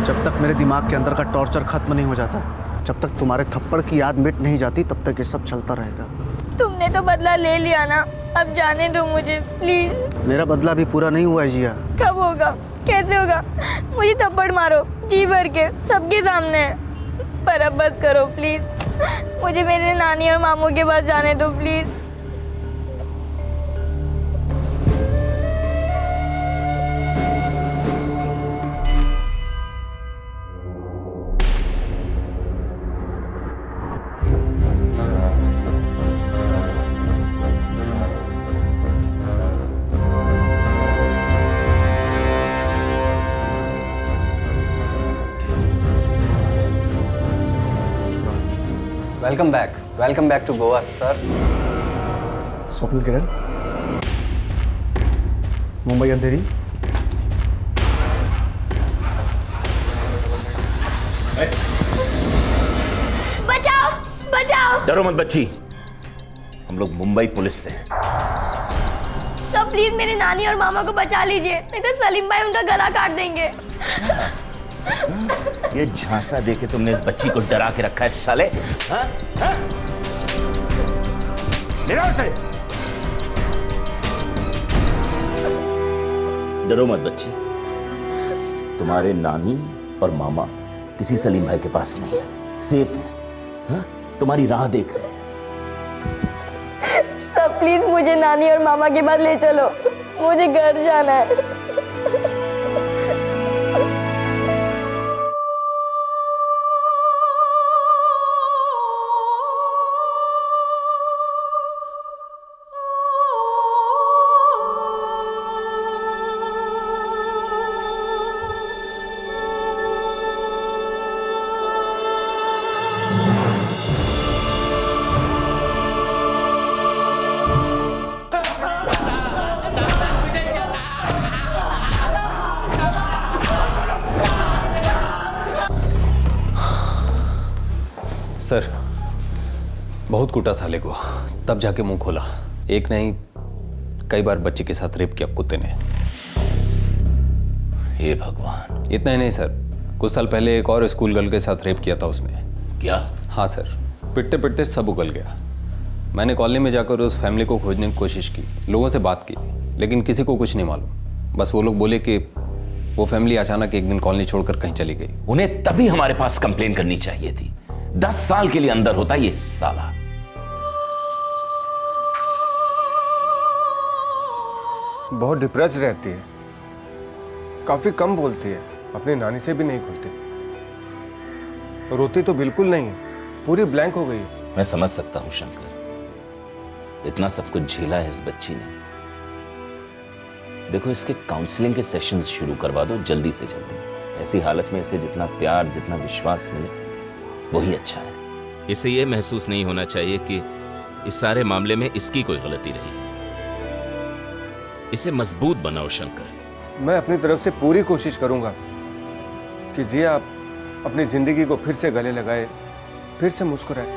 जब तक मेरे दिमाग के अंदर का टॉर्चर खत्म नहीं हो जाता, जब तक तुम्हारे थप्पड़ की याद मिट नहीं जाती, तब तक ये सब चलता रहेगा। तुमने तो बदला ले लिया ना। अब जाने दो मुझे प्लीज। मेरा बदला अभी पूरा नहीं हुआ है जिया। कब होगा, कैसे होगा? मुझे थप्पड़ मारो जी भर के, सबके सामने, पर अब बस करो प्लीज। मुझे मेरे नानी और मामू के पास जाने दो please. Welcome back to Goa sir. Swapnil Kiran, Mumbai Andheri. बचाओ बचाओ। डरो मत बच्ची, हम लोग मुंबई पुलिस से हैं। तो प्लीज मेरे नानी और मामा को बचा लीजिए, नहीं तो सलीम भाई उनका गला काट देंगे। ये झांसा देके तुमने इस बच्ची को डरा के रखा है साले। हाँ? हाँ? से डरो मत बच्ची, तुम्हारे नानी और मामा किसी सलीम भाई के पास नहीं है, सेफ है। हाँ? तुम्हारी राह देख रहे हैं। सब प्लीज मुझे नानी और मामा के पास ले चलो, मुझे घर जाना है। सर, बहुत कूटा साले को, तब जाके मुंह खोला। एक नहीं कई बार बच्चे के साथ रेप किया कुत्ते ने। हे भगवान। इतना ही नहीं सर, कुछ साल पहले एक और स्कूल गर्ल के साथ रेप किया था उसने। क्या? हाँ सर, पिटते पिटते सब उगल गया। मैंने कॉलोनी में जाकर उस फैमिली को खोजने की कोशिश की, लोगों से बात की, लेकिन किसी को कुछ नहीं मालूम। बस वो लोग बोले कि वो फैमिली अचानक एक दिन कॉलोनी छोड़कर कहीं चली गई। उन्हें तभी हमारे पास कंप्लेन करनी चाहिए थी। 10 साल के लिए अंदर होता ये साला। बहुत डिप्रेस रहती है, काफी कम बोलती है, अपनी नानी से भी नहीं खुलती, रोती तो बिल्कुल नहीं, पूरी ब्लैंक हो गई। मैं समझ सकता हूं शंकर, इतना सब कुछ झेला है इस बच्ची ने। देखो, इसके काउंसलिंग के सेशंस शुरू करवा दो जल्दी से जल्दी। ऐसी हालत में इसे जितना प्यार, जितना विश्वास मिले वही अच्छा है। इसे यह महसूस नहीं होना चाहिए कि इस सारे मामले में इसकी कोई गलती रही है। इसे मजबूत बनाओ शंकर। मैं अपनी तरफ से पूरी कोशिश करूंगा कि जिया अपनी जिंदगी को फिर से गले लगाए, फिर से मुस्कुराए।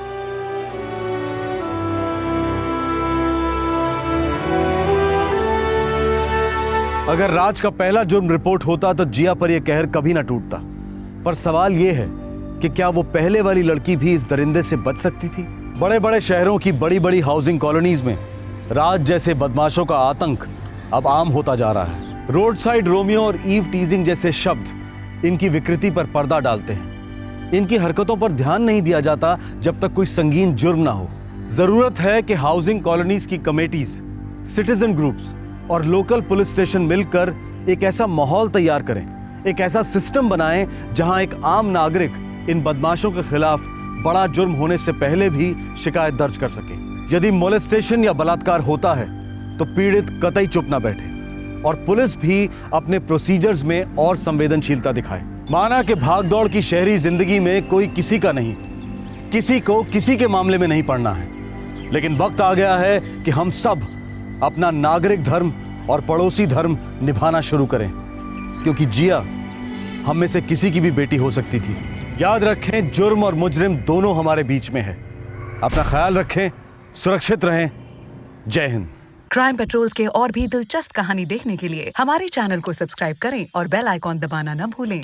अगर राज का पहला जुर्म रिपोर्ट होता तो जिया पर यह कहर कभी ना टूटता। पर सवाल यह है कि क्या वो पहले वाली लड़की भी इस दरिंदे से बच सकती थी? बड़े बड़े शहरों की बड़ी बड़ी हाउसिंग कॉलोनीज में राज जैसे बदमाशों का आतंक अब आम होता जा रहा है। रोड साइड रोमियो और ईव टीजिंग जैसे शब्द इनकी विकृति पर पर्दा डालते हैं। इनकी हरकतों पर ध्यान नहीं दिया जाता जब तक कोई संगीन जुर्म ना हो। जरूरत है कि हाउसिंग कॉलोनीज की कमेटीज, सिटीजन ग्रुप्स और लोकल पुलिस स्टेशन मिलकर एक ऐसा माहौल तैयार करें, एक ऐसा सिस्टम बनाएं जहां एक आम नागरिक इन बदमाशों के खिलाफ बड़ा जुर्म होने से पहले भी शिकायत दर्ज कर सके। यदि मोलेस्टेशन या बलात्कार होता है तो पीड़ित कतई चुप ना बैठे और पुलिस भी अपने प्रोसीजर्स में और संवेदनशीलता दिखाए। माना कि भागदौड़ की शहरी जिंदगी में कोई किसी का नहीं, किसी को किसी के मामले में नहीं पड़ना है, लेकिन वक्त आ गया है कि हम सब अपना नागरिक धर्म और पड़ोसी धर्म निभाना शुरू करें, क्योंकि जिया हम में से किसी की भी बेटी हो सकती थी। याद रखें, जुर्म और मुजरिम दोनों हमारे बीच में है। अपना ख्याल रखें, सुरक्षित रहें। जय हिंद। क्राइम पेट्रोल्स के और भी दिलचस्प कहानी देखने के लिए हमारे चैनल को सब्सक्राइब करें और बेल आइकॉन दबाना न भूलें।